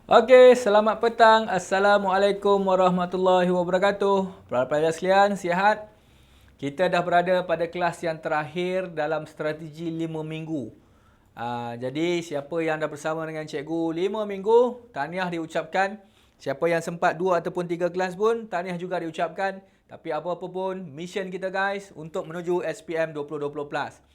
Okey, selamat petang. Assalamualaikum warahmatullahi wabarakatuh. Pelajar-pelajar sekalian, sihat? Kita dah berada pada kelas yang terakhir dalam strategi 5 minggu. Jadi, siapa yang dah bersama dengan cikgu 5 minggu, tahniah diucapkan. Siapa yang sempat 2 ataupun 3 kelas pun, tahniah juga diucapkan. Tapi apa-apa pun, mission kita guys untuk menuju SPM 2020 plus.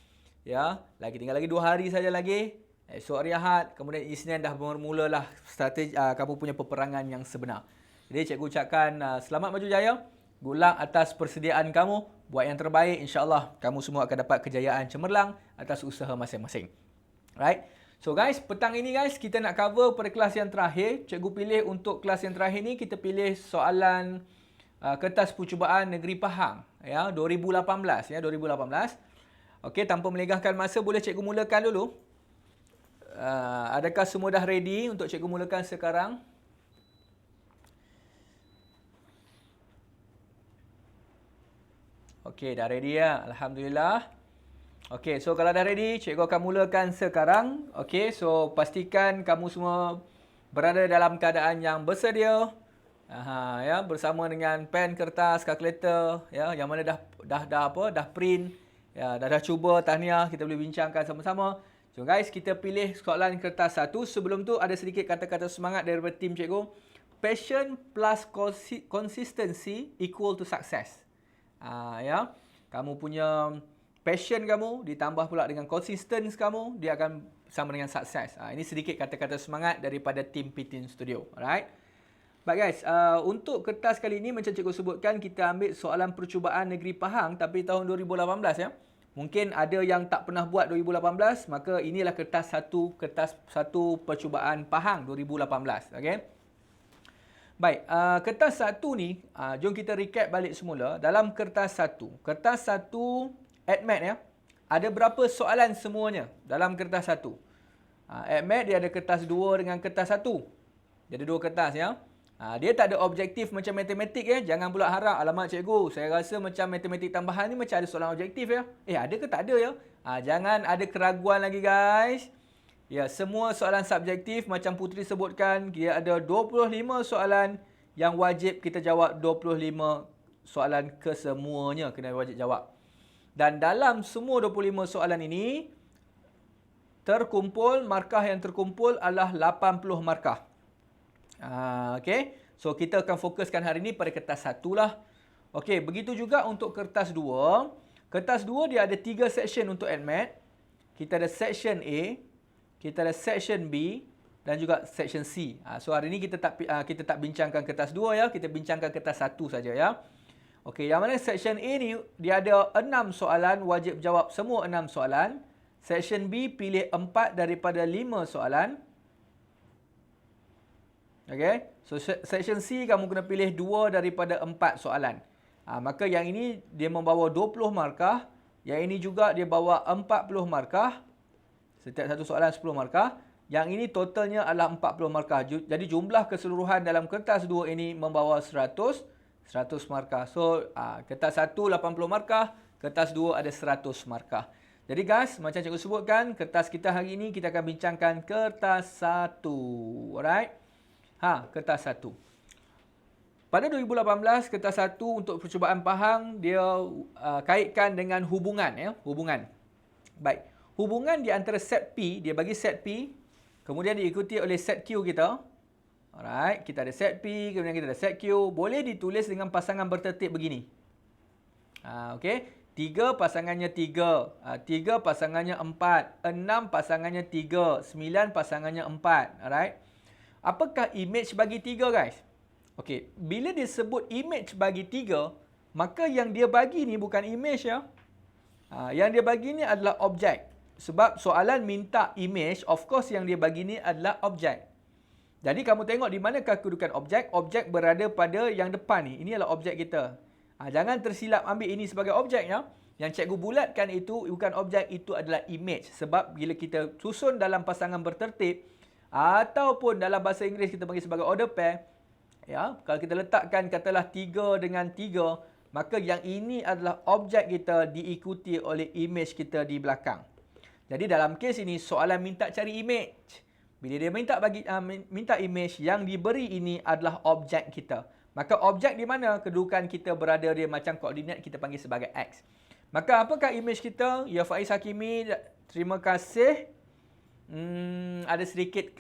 Ya, tinggal lagi 2 hari saja lagi. Esok hari Ahad, kemudian Isnin dah bermulalah strategi kamu punya peperangan yang sebenar. Jadi cikgu ucapkan selamat maju jaya. Good luck atas persediaan kamu. Buat yang terbaik, insya-Allah kamu semua akan dapat kejayaan cemerlang atas usaha masing-masing. Right? So guys, petang ini guys kita nak cover pada kelas yang terakhir. Cikgu pilih untuk kelas yang terakhir ni kita pilih soalan kertas percubaan negeri Pahang ya 2018 ya 2018. Okey, tanpa melengahkan masa boleh cikgu mulakan dulu. Adakah semua dah ready untuk cikgu mulakan sekarang? Okey, dah ready ya? Alhamdulillah. Okey, so kalau dah ready, cikgu akan mulakan sekarang. Okey, so pastikan kamu semua berada dalam keadaan yang bersedia. Ya, bersama dengan pen, kertas, kalkulator, ya, yang mana dah print, ya, dah cuba, tahniah, kita boleh bincangkan sama-sama. So guys, kita pilih soalan kertas 1. Sebelum tu ada sedikit kata-kata semangat daripada tim cikgu. Passion plus consistency equal to success. Ya, kamu punya passion kamu ditambah pula dengan consistency kamu, dia akan sama dengan sukses. Ini sedikit kata-kata semangat daripada tim P-Team Studio. Alright. Baik guys, untuk kertas kali ini macam cikgu sebutkan, kita ambil soalan percubaan negeri Pahang tapi tahun 2018 ya. Mungkin ada yang tak pernah buat 2018, maka inilah kertas satu percubaan Pahang 2018. Okey. Baik, kertas satu ni, jom kita recap balik semula. Dalam kertas satu AdMath ya, ada berapa soalan semuanya dalam kertas satu? AdMath dia ada kertas 2 dengan kertas 1. Dia ada 2 kertas ya. Dia tak ada objektif macam matematik ya. Jangan pula harap, alamak cikgu, saya rasa macam matematik tambahan ni macam ada soalan objektif ya. Ada ke tak ada ya? Jangan ada keraguan lagi guys. Ya, semua soalan subjektif macam Putri sebutkan, dia ada 25 soalan yang wajib kita jawab, 25 soalan kesemuanya kena wajib jawab. Dan dalam semua 25 soalan ini, markah yang terkumpul adalah 80 markah. Okey. So, kita akan fokuskan hari ini pada kertas 1 lah. Okey, begitu juga untuk kertas 2. Kertas 2 dia ada 3 section untuk AdMath. Kita ada section A, kita ada section B dan juga section C. So, hari ini kita tak bincangkan kertas 2 ya, kita bincangkan kertas 1 saja ya. Okey, yang mana section A ni dia ada 6 soalan, wajib jawab semua 6 soalan. Section B pilih 4 daripada 5 soalan. Okey, so section C kamu kena pilih 2 daripada 4 soalan. Maka yang ini dia membawa 20 markah, yang ini juga dia bawa 40 markah. Setiap satu soalan 10 markah. Yang ini totalnya adalah 40 markah. Jadi jumlah keseluruhan dalam kertas 2 ini membawa 100 markah. So kertas 1 80 markah, kertas 2 ada 100 markah. Jadi guys, macam cikgu sebutkan, kertas kita hari ini kita akan bincangkan kertas 1. Alright? Kertas 1. Pada 2018, kertas 1 untuk percubaan Pahang, dia kaitkan dengan hubungan. Ya, hubungan. Baik. Hubungan di antara set P, dia bagi set P, kemudian diikuti oleh set Q kita. Alright, kita ada set P, kemudian kita ada set Q. Boleh ditulis dengan pasangan bertertib begini. Okey. 3 pasangannya 3, 3 pasangannya 4, 6 pasangannya 3, 9 pasangannya 4. Alright. Apakah image bagi 3 guys? Okey, bila disebut image bagi 3, maka yang dia bagi ni bukan image ya. Yang dia bagi ni adalah objek. Sebab soalan minta image, of course yang dia bagi ni adalah objek. Jadi kamu tengok di manakah kedudukan objek? Objek berada pada yang depan ni. Ini adalah objek kita. Jangan tersilap ambil ini sebagai objek ya. Yang cikgu bulatkan itu bukan objek, itu adalah image. Sebab bila kita susun dalam pasangan bertertib, ataupun dalam bahasa Inggeris kita panggil sebagai order pair, ya, kalau kita letakkan katalah 3 dengan 3, maka yang ini adalah objek kita diikuti oleh image kita di belakang. Jadi dalam kes ini soalan minta cari image. Bila dia minta image yang diberi ini adalah objek kita. Maka objek di mana kedudukan kita berada dia macam koordinat kita panggil sebagai X. Maka apakah image kita? Ya Faiz Hakimi, terima kasih. Ada sedikit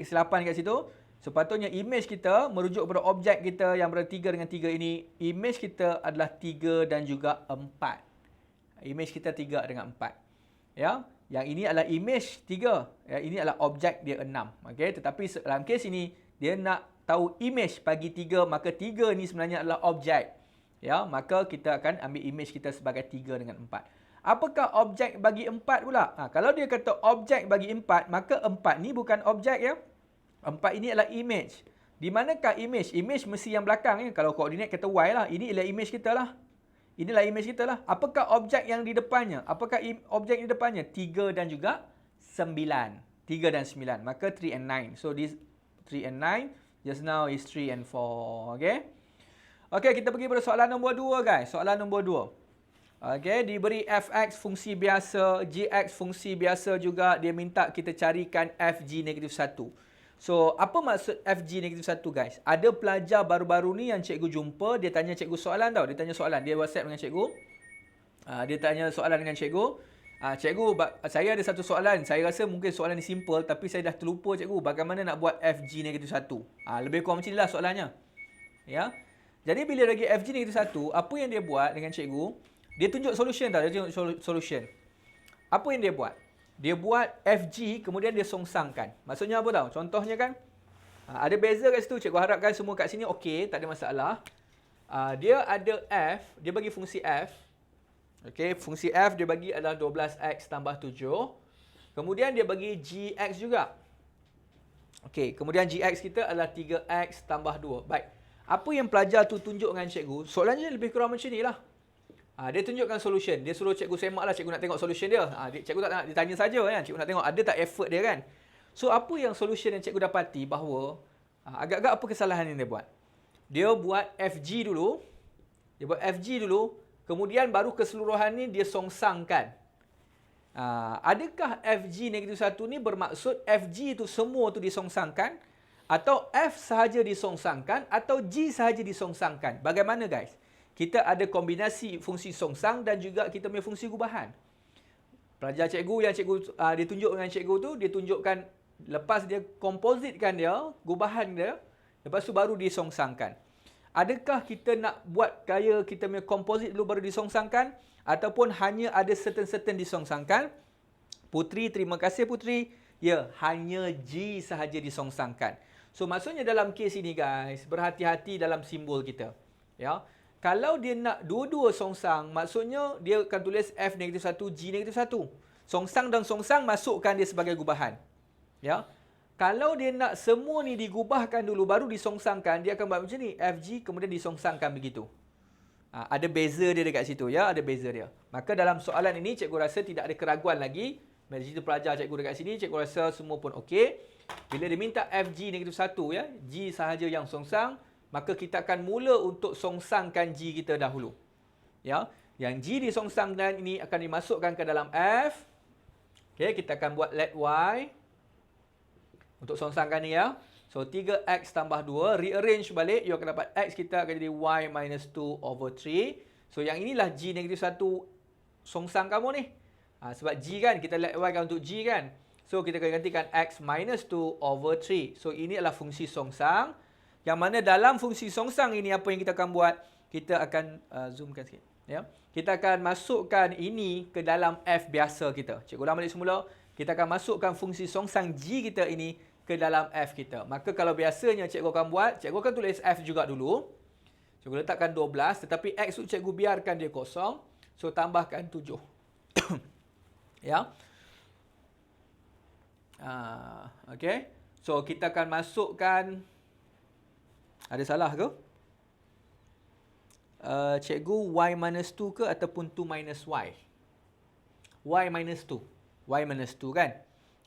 kesilapan kat situ. Sepatutnya image kita merujuk kepada objek kita yang berada 3 dengan 3 ini. Image kita adalah 3 dan juga 4. Image kita 3 dengan 4. Ya, yang ini adalah image 3. Ya, ini adalah objek dia 6. Okey, tetapi dalam kes ini dia nak tahu image bagi 3, maka 3 ni sebenarnya adalah objek. Ya, maka kita akan ambil image kita sebagai 3 dengan 4. Apakah objek bagi 4 pula? Kalau dia kata objek bagi 4, maka 4 ni bukan objek ya. 4 ini adalah image. Di manakah image? Image mesti yang belakang ya. Kalau koordinat kata Y lah. Ini adalah image kita lah. Inilah image kita lah. Apakah objek yang di depannya? Apakah objek di depannya? 3 dan juga 9. 3 dan 9. Maka 3 and 9. So this 3 and 9. Just now is 3 and 4. Okay. Okay, kita pergi pada soalan nombor 2 guys. Soalan nombor 2. Okay, diberi fx fungsi biasa, gx fungsi biasa juga. Dia minta kita carikan fg negatif 1. So, apa maksud fg negatif 1 guys? Ada pelajar baru-baru ni yang cikgu jumpa. Dia tanya cikgu soalan tau. Dia tanya soalan. Dia WhatsApp dengan cikgu. Dia tanya soalan dengan cikgu. Cikgu, saya ada satu soalan. Saya rasa mungkin soalan ni simple, tapi saya dah terlupa cikgu. Bagaimana nak buat fg negatif 1? Lebih kurang macam inilah soalannya. Ya. Jadi bila bagi fg negatif 1, apa yang dia buat dengan cikgu? Dia tunjuk solution tau. Dia tunjuk solution. Apa yang dia buat? Dia buat fg, kemudian dia songsangkan. Maksudnya apa tau? Contohnya kan, ada beza kat situ. Cikgu harapkan semua kat sini okey, tak ada masalah. Dia ada f, dia bagi fungsi f. Okey, fungsi f dia bagi adalah 12x tambah 7. Kemudian dia bagi gx juga. Okey, kemudian gx kita adalah 3x tambah 2. Baik. Apa yang pelajar tu tunjuk dengan cikgu? Soalannya lebih kurang macam ni lah. Dia tunjukkan solution. Dia suruh cikgu semak lah, cikgu nak tengok solution dia. Cikgu tak nak, dia tanya saja kan. Cikgu nak tengok ada tak effort dia kan. So, apa yang solution yang cikgu dapati bahawa agak-agak apa kesalahan yang dia buat? Dia buat fg dulu. Kemudian baru keseluruhan ni dia songsangkan. Adakah fg negatif 1 ni bermaksud fg tu semua tu disongsangkan? Atau f sahaja disongsangkan? Atau g sahaja disongsangkan? Bagaimana guys? Kita ada kombinasi fungsi songsang dan juga kita punya fungsi gubahan. Pelajar cikgu yang cikgu dia tunjuk dengan cikgu tu, dia tunjukkan lepas dia kompositkan dia, gubahan dia, lepas tu baru disongsangkan. Adakah kita nak buat gaya kita punya komposit dulu baru disongsangkan? Ataupun hanya ada certain disongsangkan? Putri, terima kasih Putri. Ya, hanya G sahaja disongsangkan. So, maksudnya dalam kes ini guys, berhati-hati dalam simbol kita. Ya, kalau dia nak dua-dua songsang, maksudnya dia akan tulis F negatif 1, G negatif 1. Songsang dan songsang masukkan dia sebagai gubahan. Ya. Kalau dia nak semua ni digubahkan dulu baru disongsangkan, dia akan buat macam ni. FG kemudian disongsangkan begitu. Ada beza dia dekat situ ya, ada beza dia. Maka dalam soalan ini cikgu rasa tidak ada keraguan lagi. Dari situ pelajar cikgu dekat sini, cikgu rasa semua pun okey. Bila dia minta FG negatif 1 ya, G sahaja yang songsang, maka kita akan mula untuk songsangkan G kita dahulu. Ya, yang G disongsangkan ini akan dimasukkan ke dalam F. Okey, kita akan buat let Y. Untuk songsangkan ni ya. So, 3x tambah 2. Rearrange balik. You akan dapat x kita akan jadi y minus 2 over 3. So, yang inilah G negatif 1 songsang kamu ni. Sebab G kan. Kita let y kan untuk G kan. So, kita akan gantikan x minus 2 over 3. So, ini adalah fungsi songsang. Yang mana dalam fungsi songsang ini apa yang kita akan buat? Kita akan zoomkan sikit. Ya. Kita akan masukkan ini ke dalam f biasa kita. Cikgu ulang balik semula. Kita akan masukkan fungsi songsang G kita ini ke dalam F kita. Maka kalau biasanya cikgu akan buat, cikgu akan tulis F juga dulu. Cikgu letakkan 12, tetapi X tu cikgu biarkan dia kosong. So, tambahkan 7. Ya. Okay. So, kita akan masukkan, ada salah ke? Cikgu Y minus 2 ke ataupun 2 minus Y? Y minus 2. Y minus 2 kan?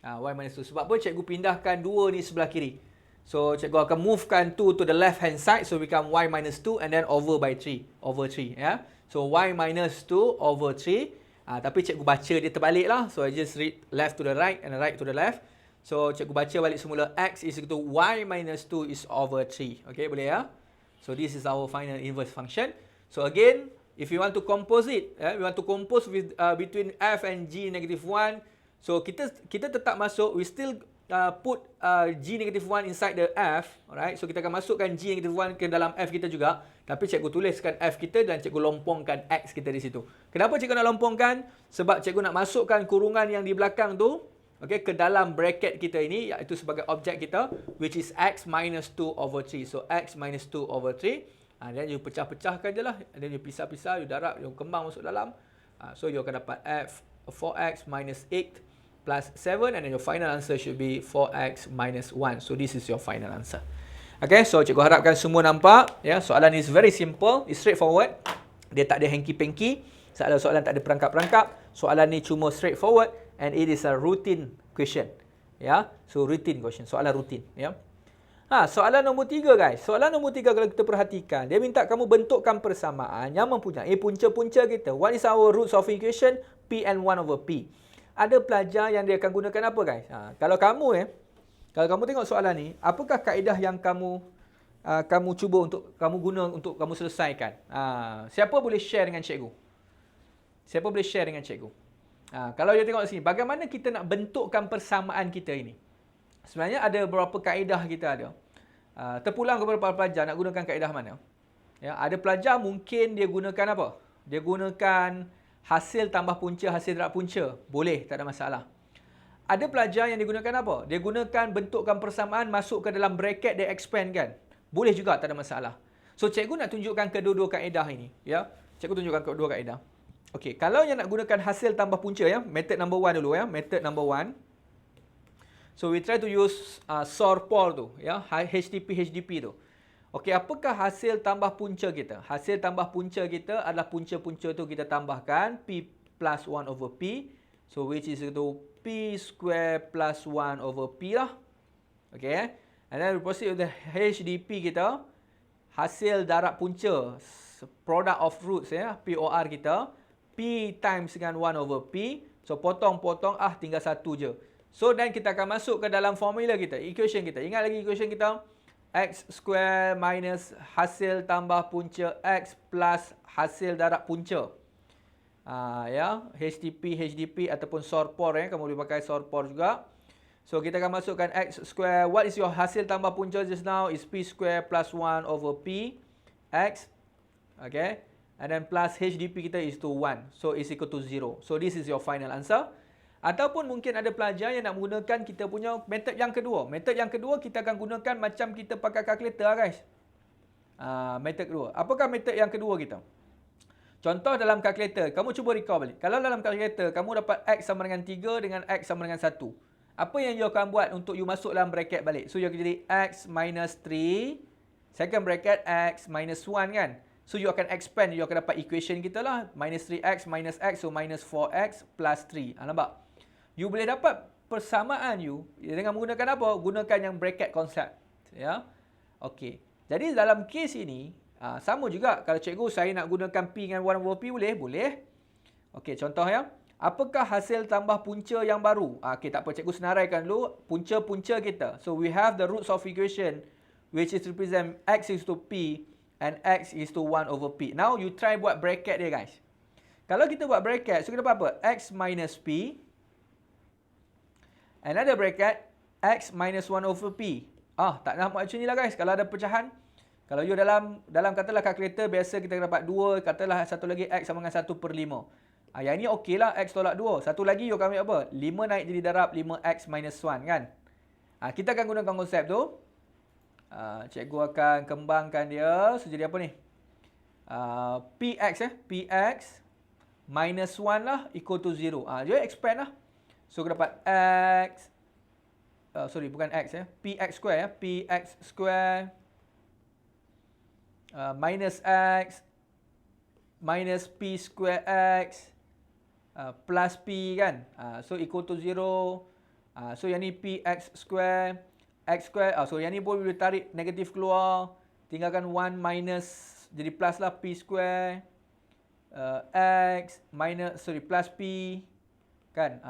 Y minus 2. Sebab apa cikgu pindahkan 2 ni sebelah kiri. So, cikgu akan movekan 2 to the left hand side. So, become Y minus 2 and then over by 3. Over 3. Ya? So, Y minus 2 over 3. Tapi cikgu baca dia terbalik lah. So, I just read left to the right and right to the left. So cikgu baca balik semula, x is equal to y minus 2 is over 3. Okay, boleh ya? So this is our final inverse function. So again, if you want to compose it, we want to compose with between f and g negative 1. So kita tetap masuk, we still put g negative 1 inside the f. Alright, so kita akan masukkan g negative 1 ke dalam f kita juga. Tapi cikgu tuliskan f kita dan cikgu lompongkan x kita di situ. Kenapa cikgu nak lompongkan? Sebab cikgu nak masukkan kurungan yang di belakang tu, okay, ke dalam bracket kita ini, iaitu sebagai objek kita, which is x minus 2 over 3. So, x minus 2 over 3. Dan you pecah-pecahkan je lah. Dan you pisah-pisah, you darab, you kembang masuk dalam. So, you akan dapat 4x minus 8 plus 7. And then your final answer should be 4x minus 1. So, this is your final answer. Okay, so cikgu harapkan semua nampak. Ya, soalan is very simple. It's straightforward. Dia tak ada hanky-panky. Soalan tak ada perangkap-perangkap. Soalan ni cuma straightforward. And it is a routine question. Ya, so routine question, soalan rutin. Ya. Soalan nombor 3 guys. Soalan nombor 3 kalau kita perhatikan, dia minta kamu bentukkan persamaan yang mempunyai punca-punca kita. What is our roots of equation? P and 1 over P. Ada pelajar yang dia akan gunakan apa guys? Kalau kamu tengok soalan ni, apakah kaedah yang kamu cuba untuk kamu guna untuk kamu selesaikan? Siapa boleh share dengan cikgu? Siapa boleh share dengan cikgu? Kalau dia tengok sini, bagaimana kita nak bentukkan persamaan kita ini? Sebenarnya ada beberapa kaedah kita ada. Terpulang kepada para pelajar nak gunakan kaedah mana? Ya, ada pelajar mungkin dia gunakan apa? Dia gunakan hasil tambah punca, hasil darab punca. Boleh, tak ada masalah. Ada pelajar yang digunakan apa? Dia gunakan bentukkan persamaan masuk ke dalam bracket, dia expand kan? Boleh juga, tak ada masalah. So, cikgu nak tunjukkan kedua-dua kaedah ini. Ya, cikgu tunjukkan kedua kaedah. Okey, kalau yang nak gunakan hasil tambah punca ya, method number 1 dulu ya, method number 1. So we try to use SORPOR tu ya, HDP tu. Okey, apakah hasil tambah punca kita? Hasil tambah punca kita adalah punca-punca tu kita tambahkan P plus 1 over P. So which is equal to P square plus 1 over P lah. Okay, and then we proceed with the HDP kita. Hasil darab punca, product of roots ya, POR kita. P times dengan 1 over P. So, potong-potong, tinggal satu je. So, dan kita akan masuk ke dalam formula kita, equation kita. Ingat lagi equation kita? X square minus hasil tambah punca X plus hasil darab punca. Ya, HDP ataupun SORPOR ya. Kamu boleh pakai SORPOR juga. So, kita akan masukkan X square. What is your hasil tambah punca just now? Is P square plus 1 over P. X. Okay. And then plus HDP kita is to 1. So, is equal to 0. So, this is your final answer. Ataupun mungkin ada pelajar yang nak menggunakan kita punya method yang kedua. Method yang kedua kita akan gunakan macam kita pakai kalkulator guys. Method kedua. Apakah method yang kedua kita? Contoh dalam kalkulator. Kamu cuba recall balik. Kalau dalam kalkulator kamu dapat X sama dengan 3 dengan X sama dengan 1. Apa yang you akan buat untuk you masuk dalam bracket balik? So, you akan jadi X minus 3. Second bracket X minus 1 kan? So, you akan expand, you akan dapat equation kita lah. Minus 3x minus x, so minus 4x plus 3. Nampak? You boleh dapat persamaan you dengan menggunakan apa? Gunakan yang bracket concept. Ya. Okey. Jadi, dalam case ini, sama juga. Kalau cikgu, saya nak gunakan P dengan 1 over P, boleh? Boleh. Okey, contoh ya. Apakah hasil tambah punca yang baru? Okey, tak apa. Cikgu senaraikan dulu punca-punca kita. So, we have the roots of equation, which is represent x is to P, and x is to 1 over P. Now, you try buat bracket dia, guys. Kalau kita buat bracket, so kita dapat apa? X minus P. Another bracket, x minus 1 over P. Tak nampak macam ni lah, guys. Kalau ada pecahan. Kalau you dalam katalah kalkulator, biasa kita dapat 2. Katalah satu lagi x sama dengan 1/5. Yang ni okey lah, x tolak 2. Satu lagi, you akan ambil apa? 5 naik jadi darab 5x minus 1, kan? Kita akan gunakan konsep tu. Cikgu akan kembangkan dia. So, jadi apa ni? Px Px minus 1 lah equal to 0. Dia expand lah. So, kita dapat x. Sorry, bukan x ya. Px square ya. Px square minus x minus p square x plus p kan. So, equal to 0. So, yang ni px square. X square, so yang ni pun boleh tarik negatif keluar. Tinggalkan 1 minus, jadi plus lah P square. X minus, plus P. Kan?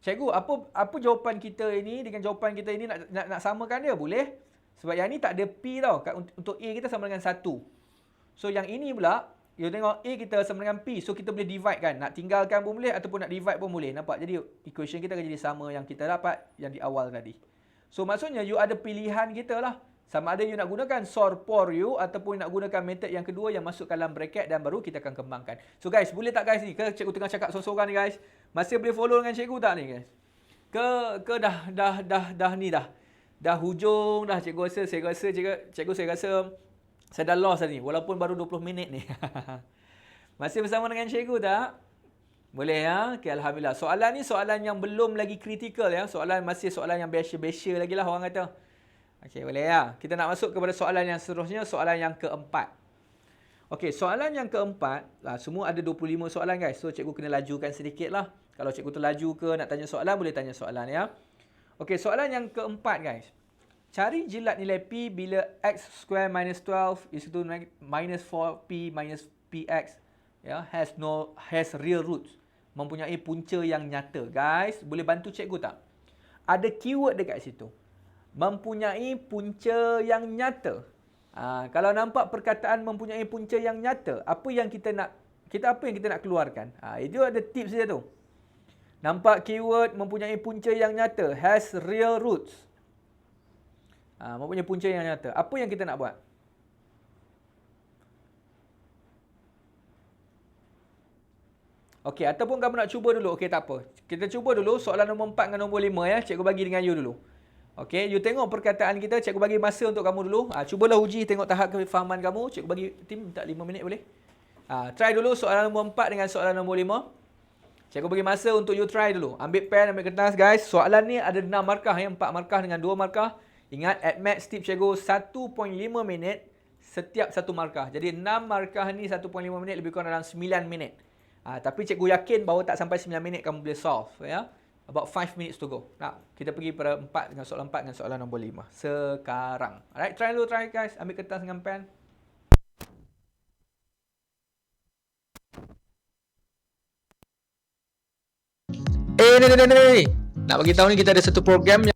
Cikgu, apa jawapan kita ini dengan jawapan kita ini nak samakan dia? Boleh. Sebab yang ni tak ada P tau. Untuk A kita sama dengan 1. So yang ini pula, you tengok A kita sama dengan P. So kita boleh divide kan. Nak tinggalkan pun boleh ataupun nak divide pun boleh. Nampak? Jadi equation kita akan jadi sama yang kita dapat yang di awal tadi. So maksudnya you ada pilihan kita lah. Sama ada you nak gunakan SOR POR you ataupun nak gunakan method yang kedua yang masuk dalam bracket dan baru kita akan kembangkan. So guys, boleh tak guys ni? Ke cikgu tengah cakap sorang-sorang ni guys? Masih boleh follow dengan cikgu tak ni guys? Ke dah ni dah. Dah hujung dah cikgu rasa, cikgu saya rasa saya dah lost ni walaupun baru 20 minit ni. Masih bersama dengan cikgu tak? Boleh ya? Okay, alhamdulillah. Soalan ni soalan yang belum lagi kritikal ya. Masih soalan yang biasa-biasa lagi lah orang kata. Okey, boleh ya? Kita nak masuk kepada soalan yang seterusnya, soalan yang keempat. Okey, soalan yang keempat, semua ada 25 soalan guys. So cikgu kena lajukan sedikit lah. Kalau cikgu terlaju ke nak tanya soalan, boleh tanya soalan ya. Okey, soalan yang keempat guys. Cari jilat nilai P bila x square minus 12 is equal to minus 4P minus PX ya, has real roots. Mempunyai punca yang nyata. Guys, boleh bantu cikgu tak? Ada keyword dekat situ. Mempunyai punca yang nyata. Kalau nampak perkataan mempunyai punca yang nyata, apa yang kita nak keluarkan? Itu ada tips dia tu. Nampak keyword mempunyai punca yang nyata, has real roots. Mempunyai punca yang nyata. Apa yang kita nak buat? Okey, ataupun kamu nak cuba dulu. Okey, tak apa. Kita cuba dulu soalan nombor 4 dengan nombor 5 ya. Cikgu bagi dengan you dulu. Okey, you tengok perkataan kita, cikgu bagi masa untuk kamu dulu. Cubalah uji tengok tahap kefahaman kamu. Cikgu bagi tim minta 5 minit boleh? Try dulu soalan nombor 4 dengan soalan nombor 5. Cikgu bagi masa untuk you try dulu. Ambil pen, ambil kertas guys. Soalan ni ada 6 markah ya, 4 markah dengan 2 markah. Ingat at max tip cikgu 1.5 minit setiap satu markah. Jadi 6 markah ni 1.5 minit lebih kurang dalam 9 minit. Tapi cikgu yakin bahawa tak sampai 9 minit kamu boleh solve ya. About 5 minutes to go. Kita pergi pada 4 dengan soalan 4 dengan soalan nombor 5. Sekarang. Alright, try dulu guys. Ambil kertas dengan pen. Ni. Nak bagi tahu ni kita ada satu program yang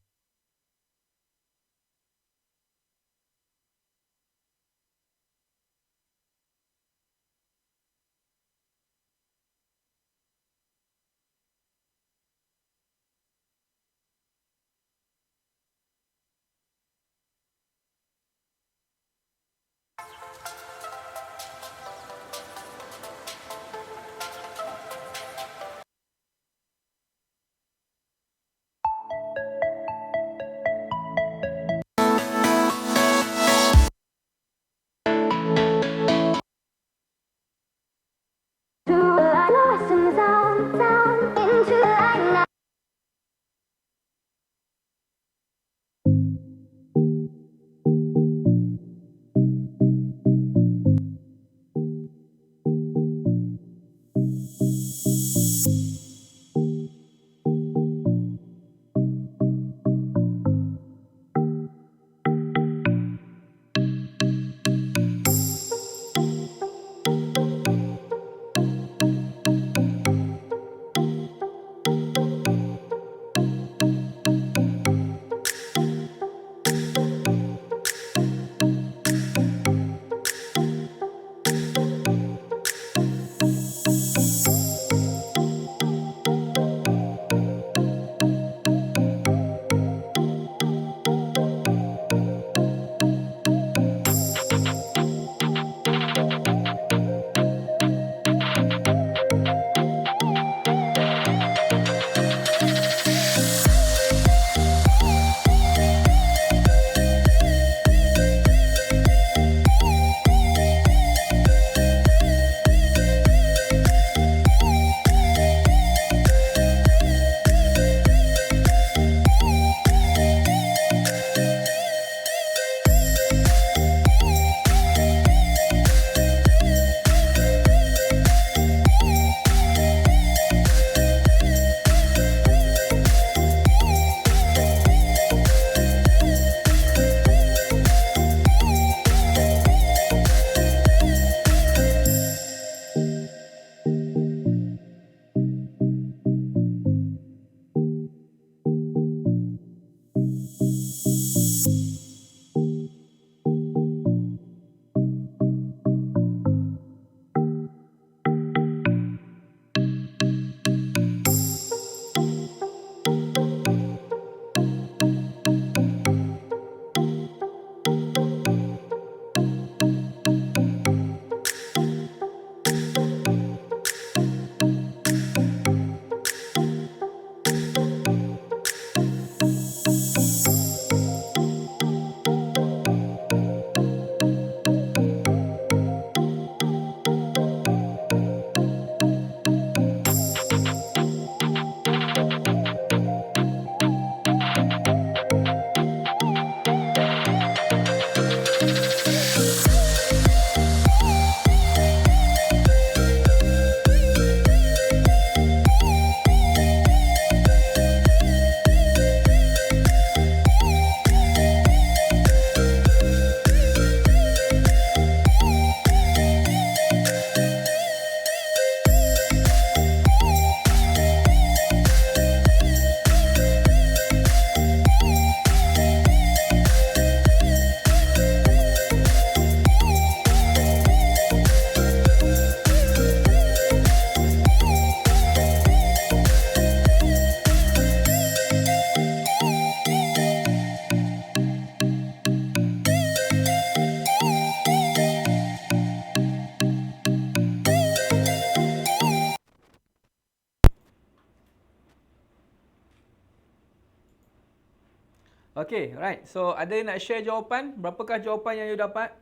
Okay, right. So, ada yang nak share jawapan? Berapakah jawapan yang you dapat?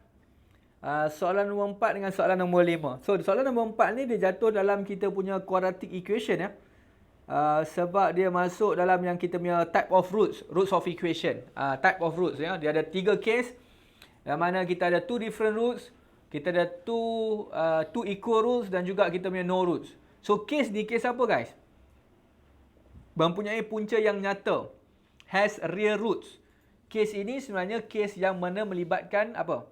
Soalan nombor 4 dengan soalan nombor 5. So, soalan nombor 4 ni dia jatuh dalam kita punya quadratic equation ya. Sebab dia masuk dalam yang kita punya type of roots of equation. Type of roots ya. Dia ada 3 case. Yang mana kita ada 2 different roots. Kita ada 2 equal roots dan juga kita punya no roots. So, case ni case apa guys? Mempunyai punca yang nyata. Has real roots. Case ini sebenarnya case yang mana melibatkan apa?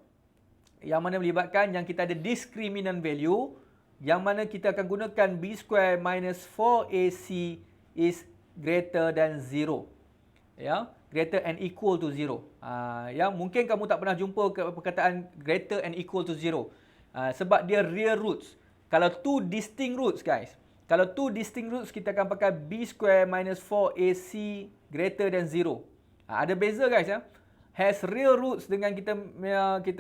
Yang mana melibatkan yang kita ada discriminant value, yang mana kita akan gunakan b square minus 4ac is greater than 0. Ya, greater and equal to 0. Ya, mungkin kamu tak pernah jumpa perkataan greater and equal to 0. Sebab dia real roots. Kalau 2 distinct roots guys. Kalau 2 distinct roots kita akan pakai b square minus 4ac greater than 0. Ada beza guys ya. Has real roots dengan kita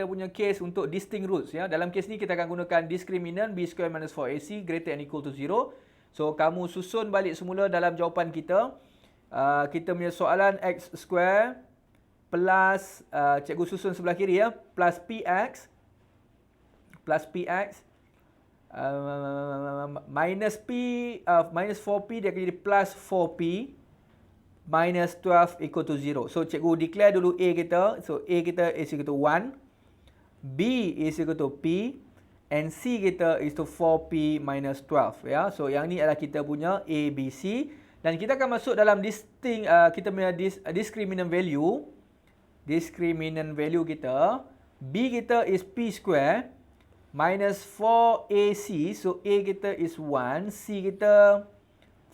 punya case untuk distinct roots ya. Dalam case ni kita akan gunakan discriminant b square minus 4ac greater and equal to 0. So kamu susun balik semula dalam jawapan kita. Kita punya soalan x square plus cikgu susun sebelah kiri ya, plus px minus 4p dia akan jadi plus 4p minus 12 equal to 0. So, cikgu declare dulu A kita. So, A kita is equal to 1. B is equal to P. And C kita is to 4P minus 12. Ya. So, yang ni adalah kita punya A, B, C. Dan kita akan masuk dalam kita punya discriminant value. Discriminant value kita. B kita is P square minus 4AC. So, A kita is 1. C kita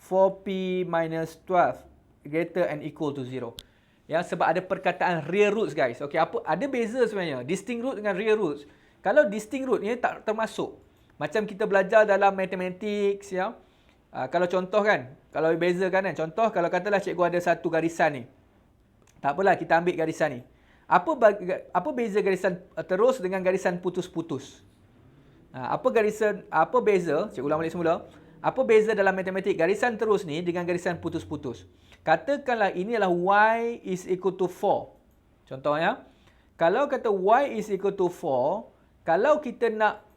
4P minus 12. Greater and equal to 0. Ya, sebab ada perkataan real roots guys. Okey, ada beza sebenarnya distinct root dengan real roots. Kalau distinct root ni tak termasuk. Macam kita belajar dalam mathematics ya. Kalau contoh kan, kalau bezakan kan. Contoh kalau katalah cikgu ada satu garisan ni. Tak apalah kita ambil garisan ni. Apa beza garisan terus dengan garisan putus-putus? Apa beza? Cikgu ulang balik semula. Apa beza dalam matematik garisan terus ni dengan garisan putus-putus? Katakanlah ini adalah y is equal to 4. Contohnya, kalau kata y is equal to 4, kalau kita nak,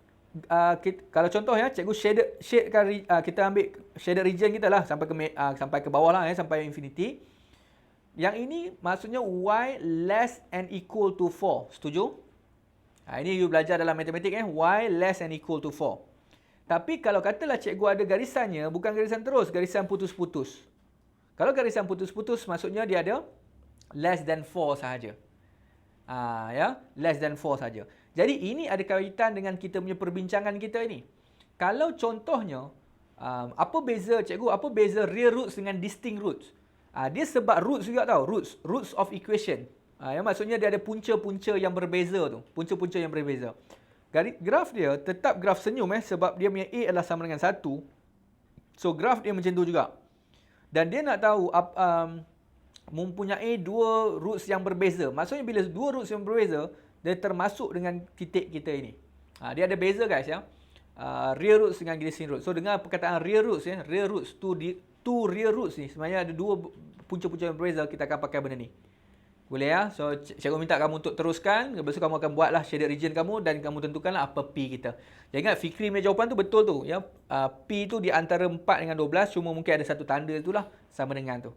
kalau contohnya cikgu shadekan, kita ambil shaded region kita lah sampai ke bawah lah ya, sampai infinity. Yang ini maksudnya y less and equal to 4. Setuju? Ini you belajar dalam matematik y less and equal to 4. Tapi kalau katalah cikgu ada garisannya, bukan garisan terus, garisan putus-putus. Kalau garisan putus-putus, maksudnya dia ada less than 4 sahaja. Ya, less than 4 sahaja. Jadi ini ada kaitan dengan kita punya perbincangan kita ini. Kalau contohnya, apa beza cikgu, apa beza real roots dengan distinct roots? Dia sebab roots juga tau, roots of equation. Yang maksudnya dia ada punca-punca yang berbeza tu, punca-punca yang berbeza. Graf dia tetap graf senyum sebab dia punya A adalah sama dengan 1. So graf dia macam tu juga. Dan dia nak tahu mempunyai 2 roots yang berbeza. Maksudnya bila 2 roots yang berbeza, dia termasuk dengan titik kita ini. Dia ada beza guys ya. Real roots dengan distinct roots. So dengan perkataan real roots ya, real roots two real roots ni sebenarnya ada 2 punca-punca yang berbeza, kita akan pakai benda ni. Boleh ya? So, cikgu minta kamu untuk teruskan. Lepas tu kamu akan buatlah shaded region kamu dan kamu tentukanlah apa P kita. Jangan ingat, Fikri punya jawapan tu betul tu. Ya? P tu di antara 4 dengan 12. Cuma mungkin ada satu tanda itulah sama dengan tu.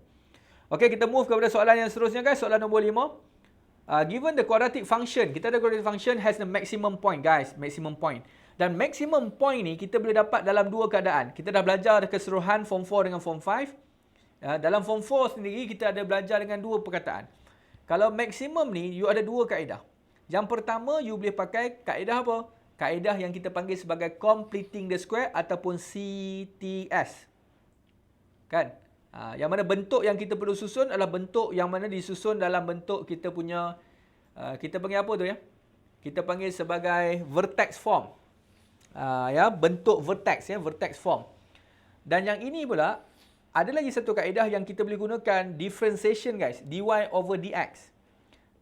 Okey, kita move kepada soalan yang seterusnya guys. Soalan nombor 5. Given the quadratic function. Kita ada quadratic function has the maximum point guys. Maximum point. Dan maximum point ni kita boleh dapat dalam 2 keadaan. Kita dah belajar keseluruhan form 4 dengan form 5. Dalam form 4 sendiri kita ada belajar dengan 2 perkataan. Kalau maksimum ni, you ada 2 kaedah. Yang pertama, you boleh pakai kaedah apa? Kaedah yang kita panggil sebagai completing the square ataupun CTS. Kan? Yang mana bentuk yang kita perlu susun adalah bentuk yang mana disusun dalam bentuk kita punya, kita panggil apa tu ya? Kita panggil sebagai vertex form. Ya, bentuk vertex ya, vertex form. Dan yang ini pula, ada lagi satu kaedah yang kita boleh gunakan differentiation guys. dy over dx.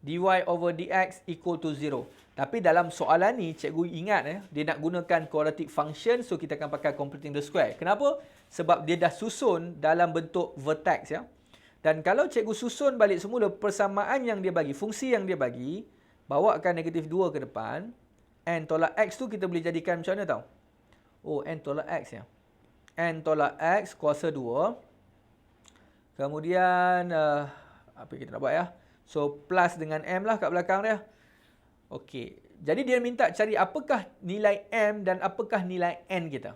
dy over dx equal to 0. Tapi dalam soalan ni, cikgu ingat dia nak gunakan quadratic function. So, kita akan pakai completing the square. Kenapa? Sebab dia dah susun dalam bentuk vertex ya. Dan kalau cikgu susun balik semula persamaan yang dia bagi, fungsi yang dia bagi, bawakan negatif 2 ke depan, n tolak x tu kita boleh jadikan macam mana tau? Oh, n tolak x ya. N tolak x kuasa 2. Kemudian, apa kita nak buat ya? So, plus dengan m lah kat belakang dia. Okey. Jadi dia minta cari apakah nilai m dan apakah nilai n kita.